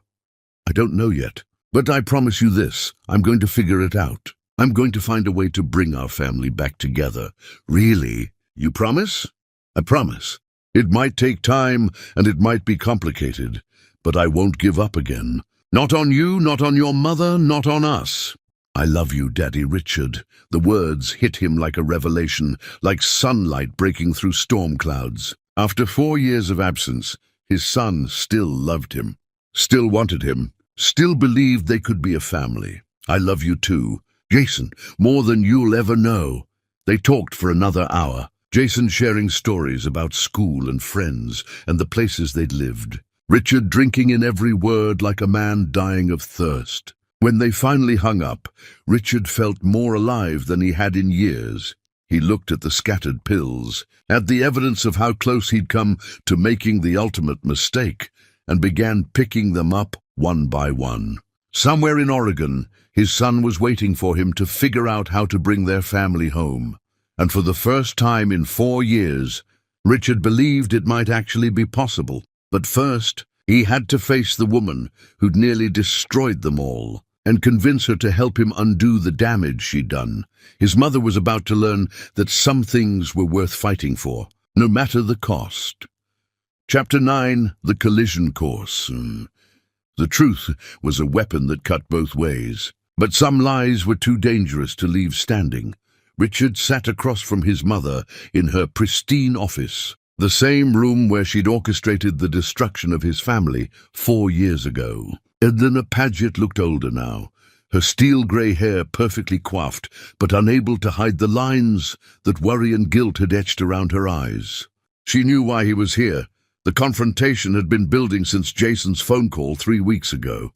"I don't know yet, but I promise you this, I'm going to figure it out. I'm going to find a way to bring our family back together." "Really? You promise?" "I promise. It might take time, and it might be complicated, but I won't give up again. Not on you, not on your mother, not on us." "I love you, Daddy Richard." The words hit him like a revelation, like sunlight breaking through storm clouds. After 4 years of absence, his son still loved him, still wanted him, still believed they could be a family. "I love you too, Jason, more than you'll ever know." They talked for another hour, Jason sharing stories about school and friends and the places they'd lived. Richard drinking in every word like a man dying of thirst. When they finally hung up, Richard felt more alive than he had in years. He looked at the scattered pills, at the evidence of how close he'd come to making the ultimate mistake, and began picking them up one by one. Somewhere in Oregon, his son was waiting for him to figure out how to bring their family home. And for the first time in 4 years, Richard believed it might actually be possible. But first, he had to face the woman who'd nearly destroyed them all, and convince her to help him undo the damage she'd done. His mother was about to learn that some things were worth fighting for, no matter the cost. Chapter 9, The Collision Course. The truth was a weapon that cut both ways, but some lies were too dangerous to leave standing. Richard sat across from his mother in her pristine office, the same room where she'd orchestrated the destruction of his family 4 years ago. Edna Paget looked older now, her steel-grey hair perfectly coiffed, but unable to hide the lines that worry and guilt had etched around her eyes. She knew why he was here. The confrontation had been building since Jason's phone call 3 weeks ago.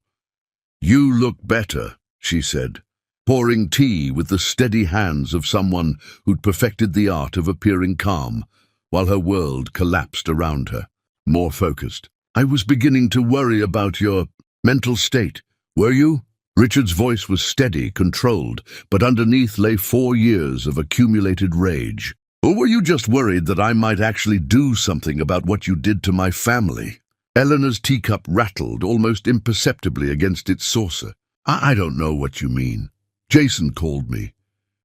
"You look better," she said, pouring tea with the steady hands of someone who'd perfected the art of appearing calm, while her world collapsed around her. More focused. "I was beginning to worry about your mental state." "Were you?" Richard's voice was steady, controlled, but underneath lay 4 years of accumulated rage. "Or were you just worried that I might actually do something about what you did to my family?" Eleanor's teacup rattled almost imperceptibly against its saucer. I don't know what you mean. Jason called me.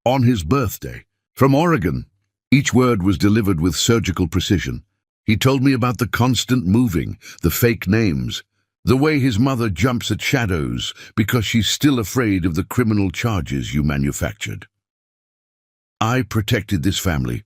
On his birthday. From Oregon." Each word was delivered with surgical precision. "He told me about the constant moving, the fake names, the way his mother jumps at shadows because she's still afraid of the criminal charges you manufactured. I protected this family.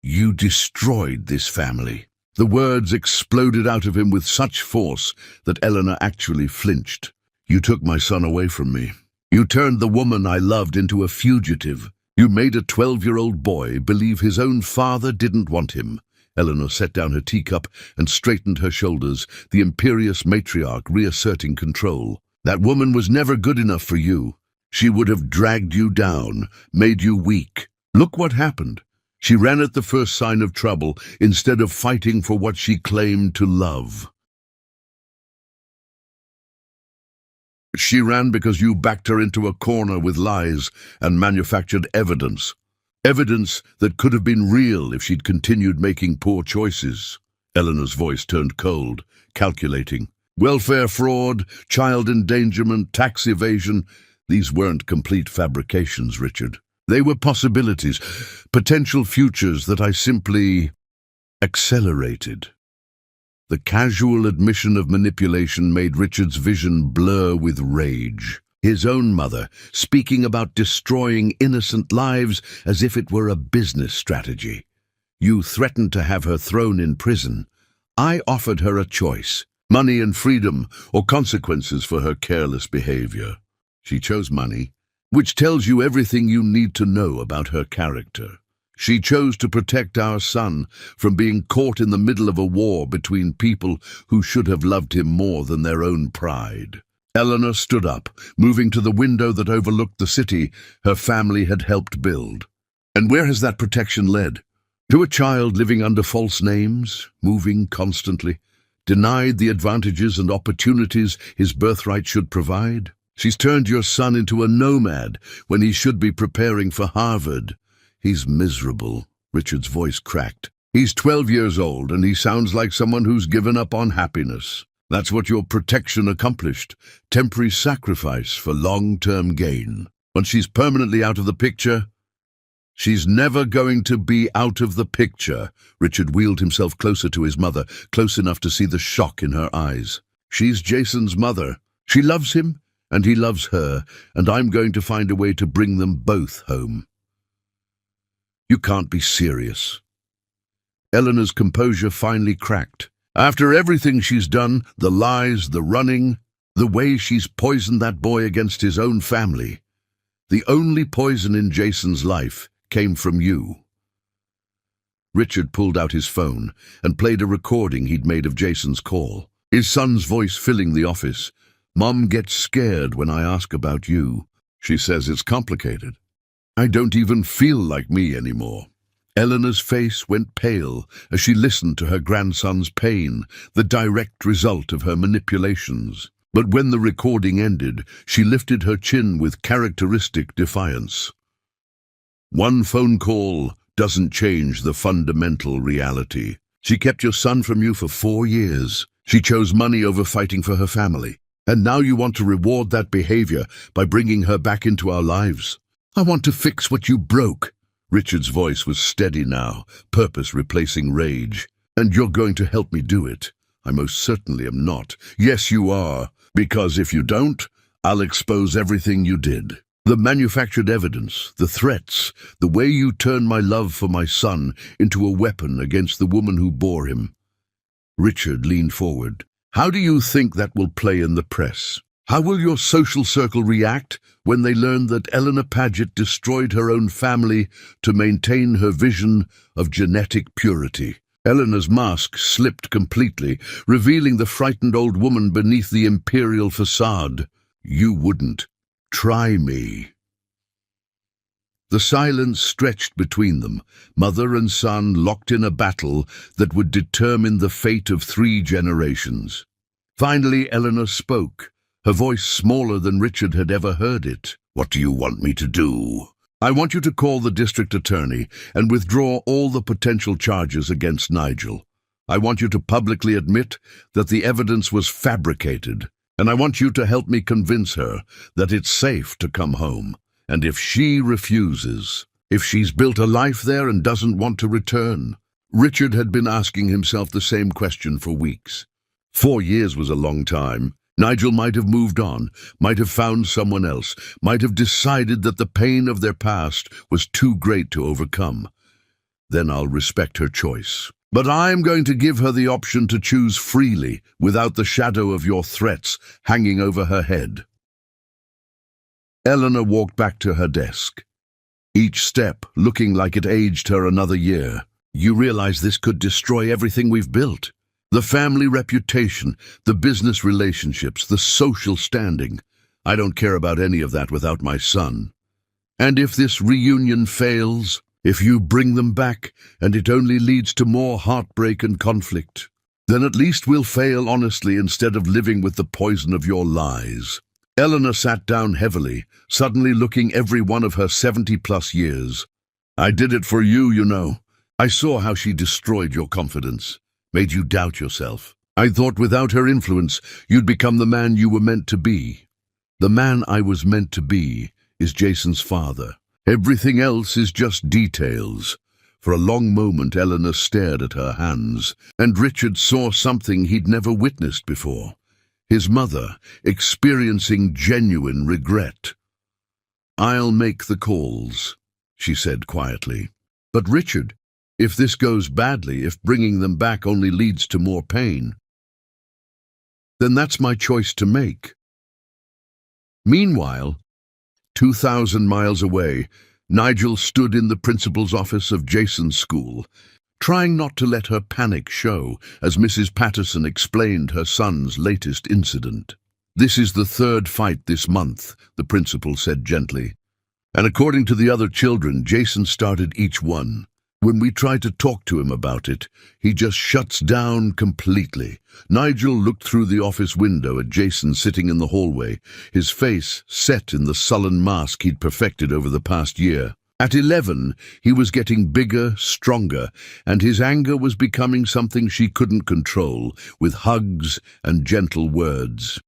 You destroyed this family." The words exploded out of him with such force that Eleanor actually flinched. "You took my son away from me. You turned the woman I loved into a fugitive. You made a 12-year-old boy believe his own father didn't want him." Eleanor set down her teacup and straightened her shoulders, the imperious matriarch reasserting control. "That woman was never good enough for you. She would have dragged you down, made you weak. Look what happened. She ran at the first sign of trouble instead of fighting for what she claimed to love. She ran because you backed her into a corner with lies and manufactured evidence. Evidence that could have been real if she'd continued making poor choices." Eleanor's voice turned cold, calculating. "Welfare fraud, child endangerment, tax evasion. These weren't complete fabrications, Richard. They were possibilities, potential futures that I simply accelerated." The casual admission of manipulation made Richard's vision blur with rage. His own mother, speaking about destroying innocent lives as if it were a business strategy. "You threatened to have her thrown in prison. I offered her a choice, money and freedom, or consequences for her careless behavior. She chose money, which tells you everything you need to know about her character. She chose to protect our son from being caught in the middle of a war between people who should have loved him more than their own pride. Eleanor stood up, moving to the window that overlooked the city her family had helped build. And where has that protection led? To a child living under false names, moving constantly, denied the advantages and opportunities his birthright should provide? She's turned your son into a nomad when he should be preparing for Harvard. He's miserable. Richard's voice cracked. He's 12 years old and he sounds like someone who's given up on happiness. That's what your protection accomplished. Temporary sacrifice for long-term gain. Once she's permanently out of the picture, she's never going to be out of the picture. Richard wheeled himself closer to his mother, close enough to see the shock in her eyes. She's Jason's mother. She loves him, and he loves her, and I'm going to find a way to bring them both home. You can't be serious. Eleanor's composure finally cracked. After everything she's done, the lies, the running, the way she's poisoned that boy against his own family, the only poison in Jason's life came from you. Richard pulled out his phone and played a recording he'd made of Jason's call, his son's voice filling the office. Mom gets scared when I ask about you. She says it's complicated. I don't even feel like me anymore. Eleanor's face went pale as she listened to her grandson's pain, the direct result of her manipulations. But when the recording ended, she lifted her chin with characteristic defiance. One phone call doesn't change the fundamental reality. She kept your son from you for 4 years. She chose money over fighting for her family. And now you want to reward that behavior by bringing her back into our lives. I want to fix what you broke. Richard's voice was steady now, purpose replacing rage. And you're going to help me do it. I most certainly am not. Yes, you are. Because if you don't, I'll expose everything you did. The manufactured evidence, the threats, the way you turned my love for my son into a weapon against the woman who bore him. Richard leaned forward. How do you think that will play in the press? How will your social circle react when they learn that Eleanor Paget destroyed her own family to maintain her vision of genetic purity? Eleanor's mask slipped completely, revealing the frightened old woman beneath the imperial facade. You wouldn't. Try me. The silence stretched between them, mother and son locked in a battle that would determine the fate of 3 generations. Finally, Eleanor spoke, her voice smaller than Richard had ever heard it. What do you want me to do? I want you to call the district attorney and withdraw all the potential charges against Nigel. I want you to publicly admit that the evidence was fabricated, and I want you to help me convince her that it's safe to come home. And if she refuses, if she's built a life there and doesn't want to return. Richard had been asking himself the same question for weeks. 4 years was a long time. Nigel might have moved on, might have found someone else, might have decided that the pain of their past was too great to overcome. Then I'll respect her choice. But I'm going to give her the option to choose freely, without the shadow of your threats hanging over her head. Eleanor walked back to her desk, each step looking like it aged her another year. You realize this could destroy everything we've built. The family reputation, the business relationships, the social standing. I don't care about any of that without my son. And if this reunion fails, if you bring them back and it only leads to more heartbreak and conflict, then at least we'll fail honestly instead of living with the poison of your lies. Eleanor sat down heavily, suddenly looking every one of her 70-plus years. I did it for you, you know. I saw how she destroyed your confidence, made you doubt yourself. I thought without her influence, you'd become the man you were meant to be. The man I was meant to be is Jason's father. Everything else is just details. For a long moment, Eleanor stared at her hands, and Richard saw something he'd never witnessed before. His mother, experiencing genuine regret. I'll make the calls, she said quietly. But Richard, if this goes badly, if bringing them back only leads to more pain, then that's my choice to make. Meanwhile, 2,000 miles away, Nigel stood in the principal's office of Jason's school, trying not to let her panic show as Mrs. Patterson explained her son's latest incident. "This is the third fight this month," the principal said gently. "And according to the other children, Jason started each one. When we try to talk to him about it, he just shuts down completely." Nigel looked through the office window at Jason sitting in the hallway, his face set in the sullen mask he'd perfected over the past year. At 11, he was getting bigger, stronger, and his anger was becoming something she couldn't control, with hugs and gentle words.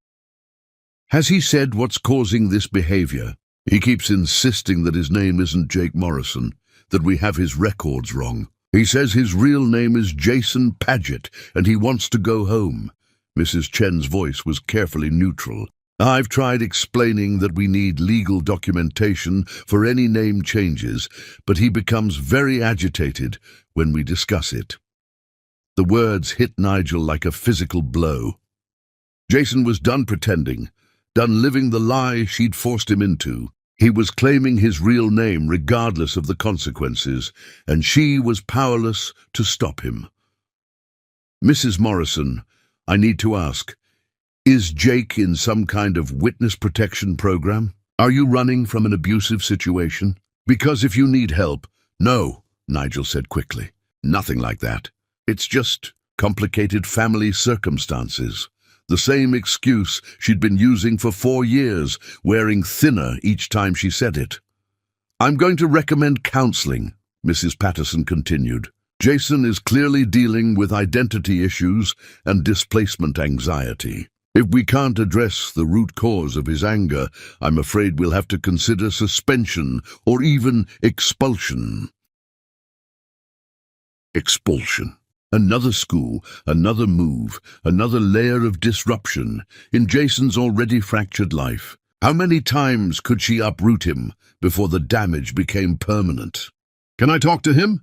"Has he said what's causing this behavior?" "He keeps insisting that his name isn't Jake Morrison, that we have his records wrong. He says his real name is Jason Paget, and he wants to go home." Mrs. Chen's voice was carefully neutral. "I've tried explaining that we need legal documentation for any name changes, but he becomes very agitated when we discuss it." The words hit Nigel like a physical blow. Jason was done pretending, done living the lie she'd forced him into. He was claiming his real name regardless of the consequences, and she was powerless to stop him. "Mrs. Morrison, I need to ask, is Jake in some kind of witness protection program? Are you running from an abusive situation? Because if you need help—" "No," Nigel said quickly. "Nothing like that. It's just complicated family circumstances." The same excuse she'd been using for 4 years, wearing thinner each time she said it. "I'm going to recommend counseling," Mrs. Patterson continued. "Jason is clearly dealing with identity issues and displacement anxiety. If we can't address the root cause of his anger, I'm afraid we'll have to consider suspension or even expulsion." Expulsion. Another school, another move, another layer of disruption in Jason's already fractured life. How many times could she uproot him before the damage became permanent? "Can I talk to him?"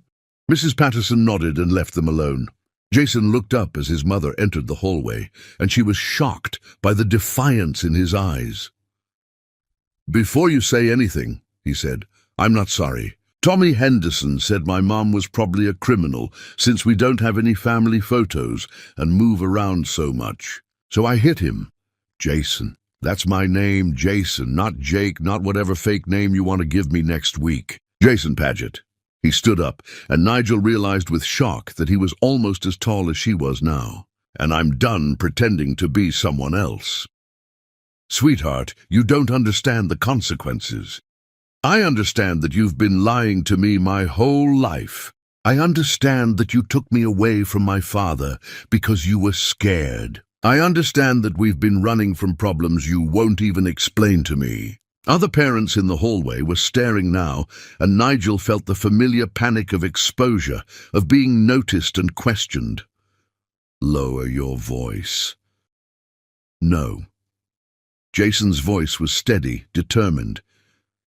Mrs. Patterson nodded and left them alone. Jason looked up as his mother entered the hallway, and she was shocked by the defiance in his eyes. "Before you say anything," he said, "I'm not sorry. Tommy Henderson said my mom was probably a criminal since we don't have any family photos and move around so much. So I hit him. Jason. That's my name, Jason, not Jake, not whatever fake name you want to give me next week. Jason Paget." He stood up, and Nigel realized with shock that he was almost as tall as she was now. "And I'm done pretending to be someone else." "Sweetheart, you don't understand the consequences. I understand that you've been lying to me my whole life. I understand that you took me away from my father because you were scared. I understand that we've been running from problems you won't even explain to me." Other parents in the hallway were staring now, and Nigel felt the familiar panic of exposure, of being noticed and questioned. "Lower your voice." "No." Jason's voice was steady, determined.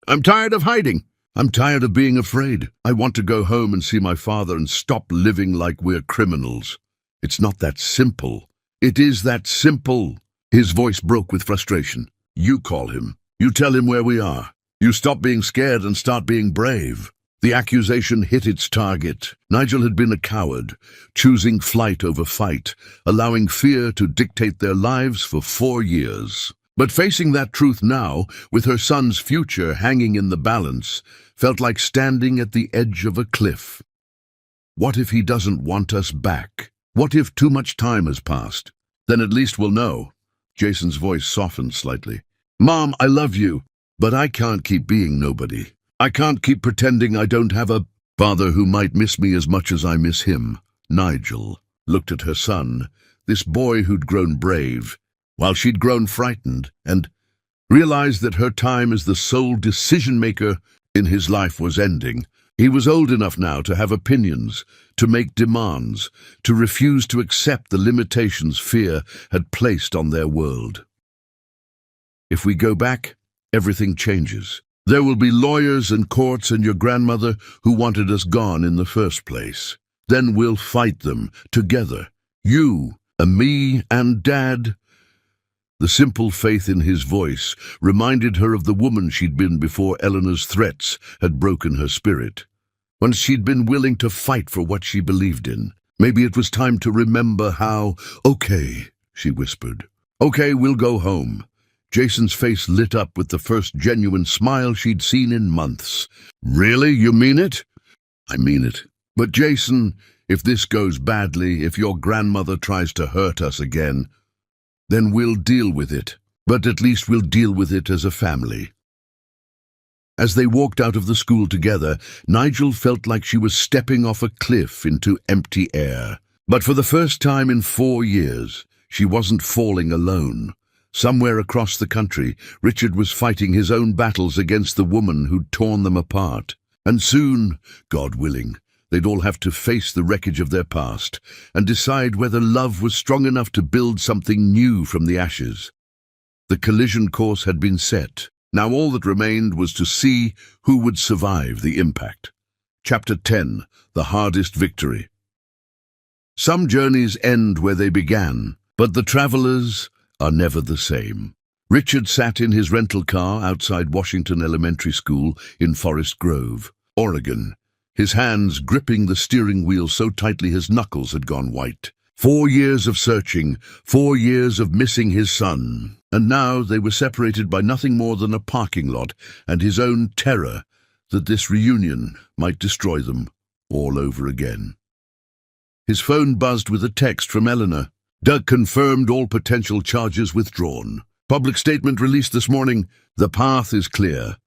"I'm tired of hiding. I'm tired of being afraid. I want to go home and see my father and stop living like we're criminals. It's not that simple." "It is that simple." His voice broke with frustration. "You call him. You tell him where we are. You stop being scared and start being brave." The accusation hit its target. Nigel had been a coward, choosing flight over fight, allowing fear to dictate their lives for 4 years. But facing that truth now, with her son's future hanging in the balance, felt like standing at the edge of a cliff. What if he doesn't want us back? What if too much time has passed? Then at least we'll know. Jason's voice softened slightly. "Mom, I love you, but I can't keep being nobody. I can't keep pretending I don't have a father who might miss me as much as I miss him." Nigel looked at her son, this boy who'd grown brave, while she'd grown frightened, and realized that her time as the sole decision-maker in his life was ending. He was old enough now to have opinions, to make demands, to refuse to accept the limitations fear had placed on their world. "If we go back, everything changes. There will be lawyers and courts and your grandmother who wanted us gone in the first place. Then we'll fight them, together. You, and me, and Dad." The simple faith in his voice reminded her of the woman she'd been before Eleanor's threats had broken her spirit. Once she'd been willing to fight for what she believed in. Maybe it was time to remember how. "Okay," she whispered. "Okay, we'll go home." Jason's face lit up with the first genuine smile she'd seen in months. "Really? You mean it?" "I mean it. But Jason, if this goes badly, if your grandmother tries to hurt us again, then we'll deal with it. But at least we'll deal with it as a family." As they walked out of the school together, Nigel felt like she was stepping off a cliff into empty air. But for the first time in 4 years, she wasn't falling alone. Somewhere across the country, Richard was fighting his own battles against the woman who'd torn them apart. And soon, God willing, they'd all have to face the wreckage of their past and decide whether love was strong enough to build something new from the ashes. The collision course had been set. Now all that remained was to see who would survive the impact. Chapter 10. The Hardest Victory. Some journeys end where they began, but the travelers are never the same. Richard sat in his rental car outside Washington Elementary School in Forest Grove, Oregon, his hands gripping the steering wheel so tightly his knuckles had gone white. 4 years of searching, 4 years of missing his son, and now they were separated by nothing more than a parking lot and his own terror that this reunion might destroy them all over again. His phone buzzed with a text from Eleanor. "Doug confirmed, all potential charges withdrawn. Public statement released this morning. The path is clear."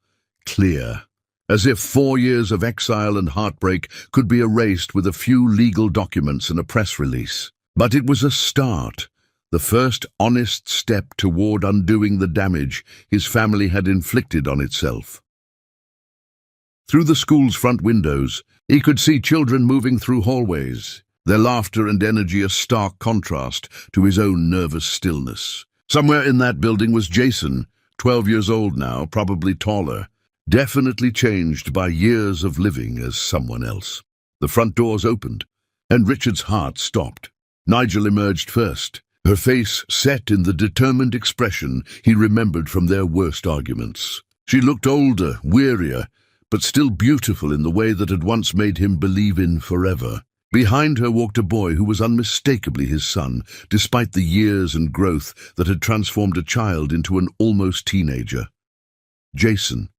Clear. As if 4 years of exile and heartbreak could be erased with a few legal documents and a press release. But it was a start, the first honest step toward undoing the damage his family had inflicted on itself. Through the school's front windows, he could see children moving through hallways, their laughter and energy a stark contrast to his own nervous stillness. Somewhere in that building was Jason, 12 years old now, probably taller, definitely changed by years of living as someone else. The front doors opened, and Richard's heart stopped. Nigel emerged first, her face set in the determined expression he remembered from their worst arguments. She looked older, wearier, but still beautiful in the way that had once made him believe in forever. Behind her walked a boy who was unmistakably his son, despite the years and growth that had transformed a child into an almost teenager. Jason,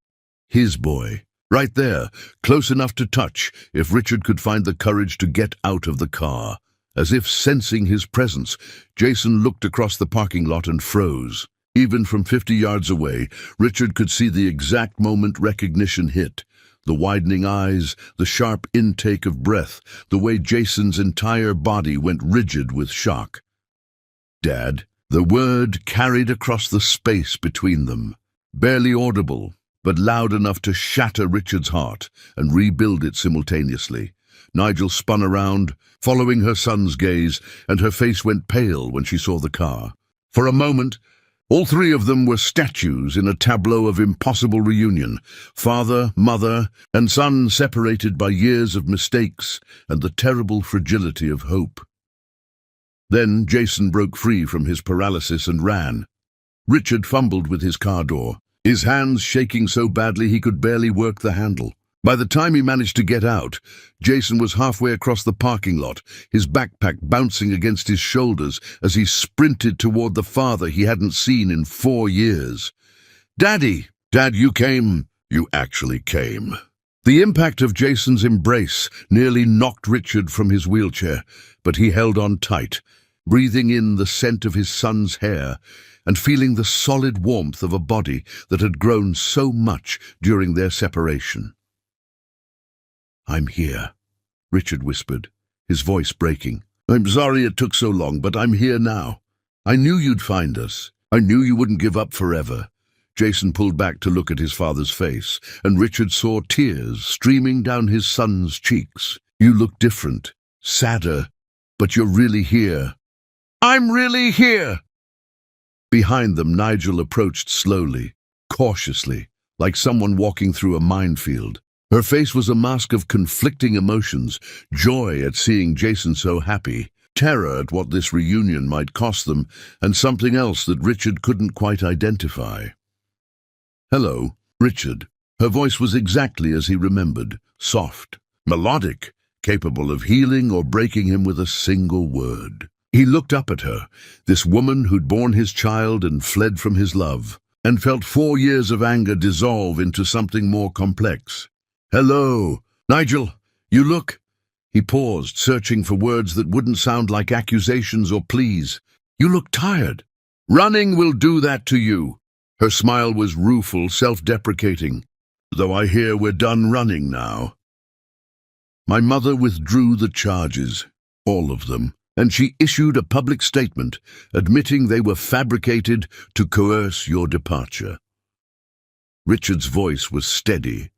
his boy, right there, close enough to touch if Richard could find the courage to get out of the car. As if sensing his presence, Jason looked across the parking lot and froze. Even from 50 yards away, Richard could see the exact moment recognition hit. The widening eyes, the sharp intake of breath, the way Jason's entire body went rigid with shock. "Dad," the word carried across the space between them, barely audible, but loud enough to shatter Richard's heart and rebuild it simultaneously. Nigel spun around, following her son's gaze, and her face went pale when she saw the car. For a moment, all three of them were statues in a tableau of impossible reunion, father, mother, and son separated by years of mistakes and the terrible fragility of hope. Then Jason broke free from his paralysis and ran. Richard fumbled with his car door, his hands shaking so badly he could barely work the handle. By the time he managed to get out, Jason was halfway across the parking lot, his backpack bouncing against his shoulders as he sprinted toward the father he hadn't seen in 4 years. "Daddy! Dad, you came. You actually came." The impact of Jason's embrace nearly knocked Richard from his wheelchair, but he held on tight, breathing in the scent of his son's hair and feeling the solid warmth of a body that had grown so much during their separation. "I'm here," Richard whispered, his voice breaking. "I'm sorry it took so long, but I'm here now. I knew you'd find us. I knew you wouldn't give up forever." Jason pulled back to look at his father's face, and Richard saw tears streaming down his son's cheeks. "You look different, sadder, but you're really here." "I'm really here!" Behind them, Nigel approached slowly, cautiously, like someone walking through a minefield. Her face was a mask of conflicting emotions, joy at seeing Jason so happy, terror at what this reunion might cost them, and something else that Richard couldn't quite identify. "Hello, Richard." Her voice was exactly as he remembered, soft, melodic, capable of healing or breaking him with a single word. He looked up at her, this woman who'd borne his child and fled from his love, and felt 4 years of anger dissolve into something more complex. "Hello, Nigel, you look—" He paused, searching for words that wouldn't sound like accusations or pleas. "You look tired." "Running will do that to you." Her smile was rueful, self-deprecating. "Though I hear we're done running now." "My mother withdrew the charges, all of them, and she issued a public statement admitting they were fabricated to coerce your departure." Richard's voice was steady,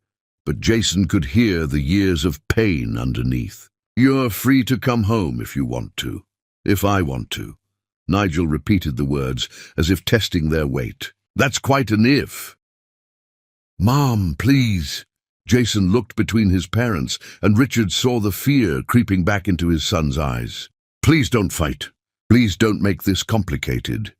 but Jason could hear the years of pain underneath. "You're free to come home if you want to. If I want to." Nigel repeated the words as if testing their weight. "That's quite an if." "Mom, please." Jason looked between his parents, and Richard saw the fear creeping back into his son's eyes. "Please don't fight. Please don't make this complicated."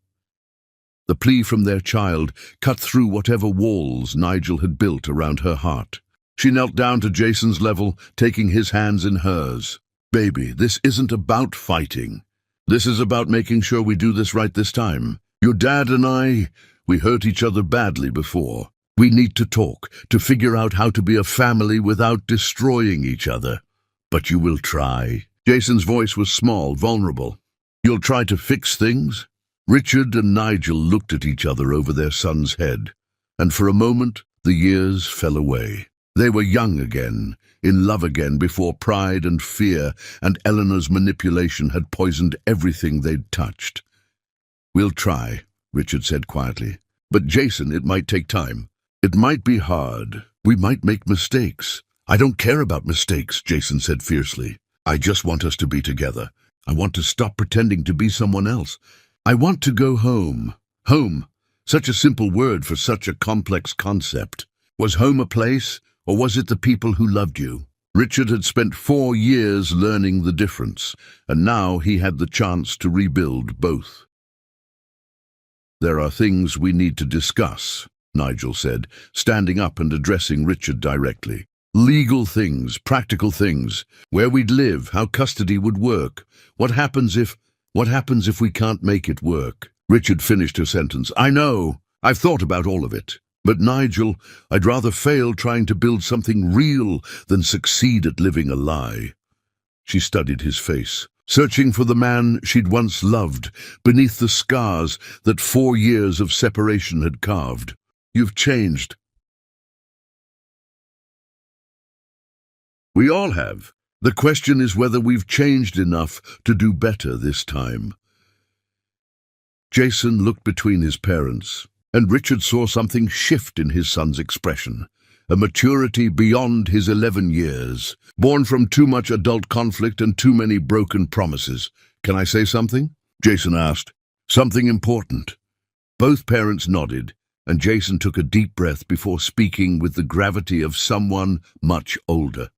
The plea from their child cut through whatever walls Nigel had built around her heart. She knelt down to Jason's level, taking his hands in hers. "Baby, this isn't about fighting. This is about making sure we do this right this time. Your dad and I, we hurt each other badly before. We need to talk, to figure out how to be a family without destroying each other. But you will try." Jason's voice was small, vulnerable. "You'll try to fix things?" Richard and Nigel looked at each other over their son's head, and for a moment the years fell away. They were young again, in love again before pride and fear and Eleanor's manipulation had poisoned everything they'd touched. "We'll try," Richard said quietly. "But Jason, it might take time. It might be hard. We might make mistakes." "I don't care about mistakes," Jason said fiercely. "I just want us to be together. I want to stop pretending to be someone else. I want to go home." Home. Such a simple word for such a complex concept. Was home a place, or was it the people who loved you? Richard had spent 4 years learning the difference, and now he had the chance to rebuild both. "There are things we need to discuss," Nigel said, standing up and addressing Richard directly. "Legal things, practical things, where we'd live, how custody would work. What happens if we can't make it work?" Richard finished her sentence. "I know. I've thought about all of it. But Nigel, I'd rather fail trying to build something real than succeed at living a lie." She studied his face, searching for the man she'd once loved beneath the scars that 4 years of separation had carved. "You've changed." "We all have. The question is whether we've changed enough to do better this time." Jason looked between his parents, and Richard saw something shift in his son's expression, a maturity beyond his 11 years, born from too much adult conflict and too many broken promises. "Can I say something?" Jason asked. "Something important." Both parents nodded, and Jason took a deep breath before speaking with the gravity of someone much older.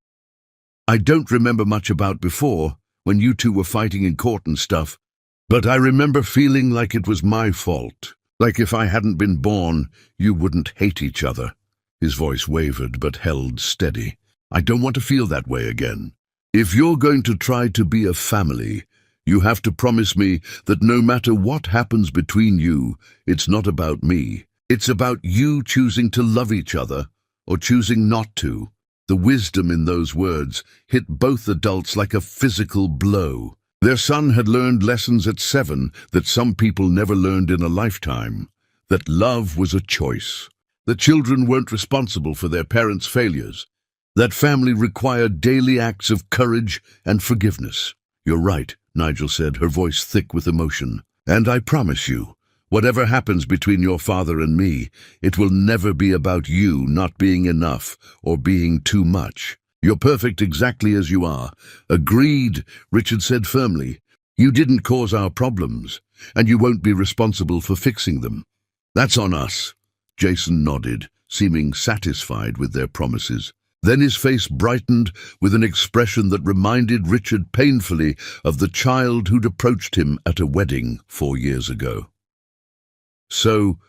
"I don't remember much about before, when you two were fighting in court and stuff, but I remember feeling like it was my fault. Like if I hadn't been born, you wouldn't hate each other." His voice wavered but held steady. "I don't want to feel that way again. If you're going to try to be a family, you have to promise me that no matter what happens between you, it's not about me. It's about you choosing to love each other or choosing not to." The wisdom in those words hit both adults like a physical blow. Their son had learned lessons at 7 that some people never learned in a lifetime. That love was a choice. The children weren't responsible for their parents' failures. That family required daily acts of courage and forgiveness. "You're right," Nigel said, her voice thick with emotion. "And I promise you, whatever happens between your father and me, it will never be about you not being enough or being too much. You're perfect exactly as you are." "Agreed," Richard said firmly. "You didn't cause our problems, and you won't be responsible for fixing them. That's on us." Jason nodded, seeming satisfied with their promises. Then his face brightened with an expression that reminded Richard painfully of the child who'd approached him at a wedding 4 years ago. "So,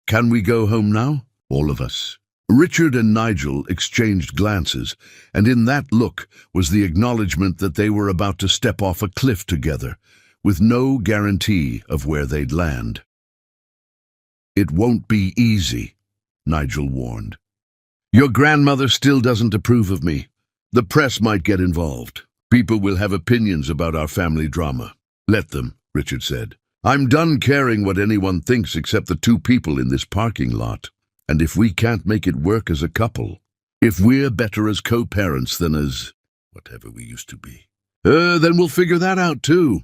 can we go home now?" "All of us." Richard and Nigel exchanged glances, and in that look was the acknowledgement that they were about to step off a cliff together, with no guarantee of where they'd land. "It won't be easy," Nigel warned. "Your grandmother still doesn't approve of me. The press might get involved. People will have opinions about our family drama." "Let them," Richard said. "I'm done caring what anyone thinks except the 2 people in this parking lot. And if we can't make it work as a couple, if we're better as co-parents than as whatever we used to be, then we'll figure that out too.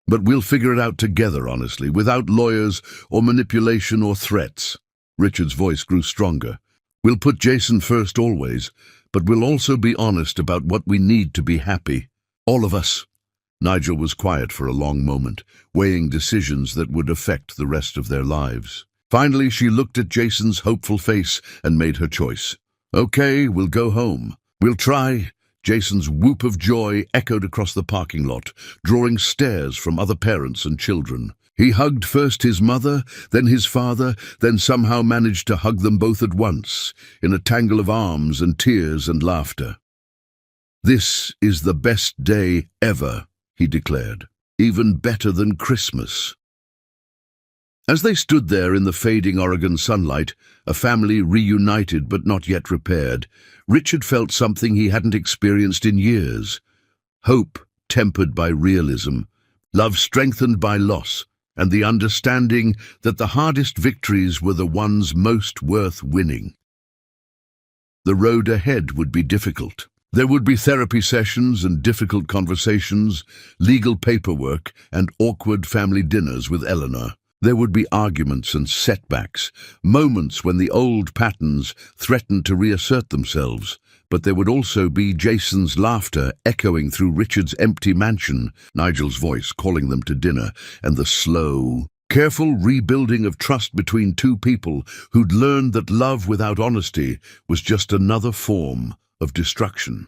But we'll figure it out together, honestly, without lawyers or manipulation or threats." Richard's voice grew stronger. "We'll put Jason first always, but we'll also be honest about what we need to be happy. All of us." Nigel was quiet for a long moment, weighing decisions that would affect the rest of their lives. Finally, she looked at Jason's hopeful face and made her choice. "Okay, we'll go home. We'll try." Jason's whoop of joy echoed across the parking lot, drawing stares from other parents and children. He hugged first his mother, then his father, then somehow managed to hug them both at once, in a tangle of arms and tears and laughter. "This is the best day ever," he declared. "Even better than Christmas." As they stood there in the fading Oregon sunlight, a family reunited but not yet repaired, Richard felt something he hadn't experienced in years. Hope tempered by realism, love strengthened by loss, and the understanding that the hardest victories were the ones most worth winning. The road ahead would be difficult. There would be therapy sessions and difficult conversations, legal paperwork, and awkward family dinners with Eleanor. There would be arguments and setbacks, moments when the old patterns threatened to reassert themselves. But there would also be Jason's laughter echoing through Richard's empty mansion, Nigel's voice calling them to dinner, and the slow, careful rebuilding of trust between 2 people who'd learned that love without honesty was just another form of destruction.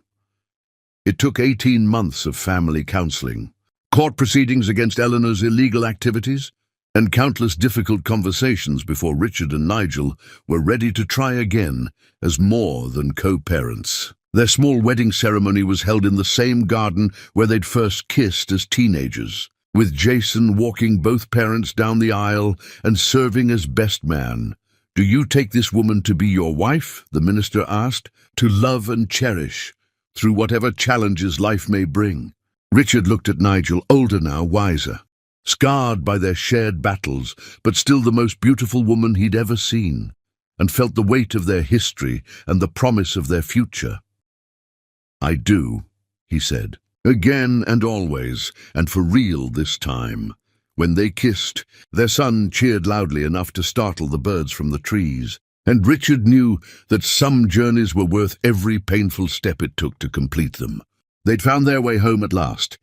It took 18 months of family counseling, court proceedings against Eleanor's illegal activities, and countless difficult conversations before Richard and Nigel were ready to try again as more than co-parents. Their small wedding ceremony was held in the same garden where they'd first kissed as teenagers, with Jason walking both parents down the aisle and serving as best man. "Do you take this woman to be your wife?" the minister asked, "to love and cherish through whatever challenges life may bring?" Richard looked at Nigel, older now, wiser, scarred by their shared battles, but still the most beautiful woman he'd ever seen, and felt the weight of their history and the promise of their future. "I do," he said, "again and always, and for real this time." When they kissed, their son cheered loudly enough to startle the birds from the trees, and Richard knew that some journeys were worth every painful step it took to complete them. They'd found their way home at last,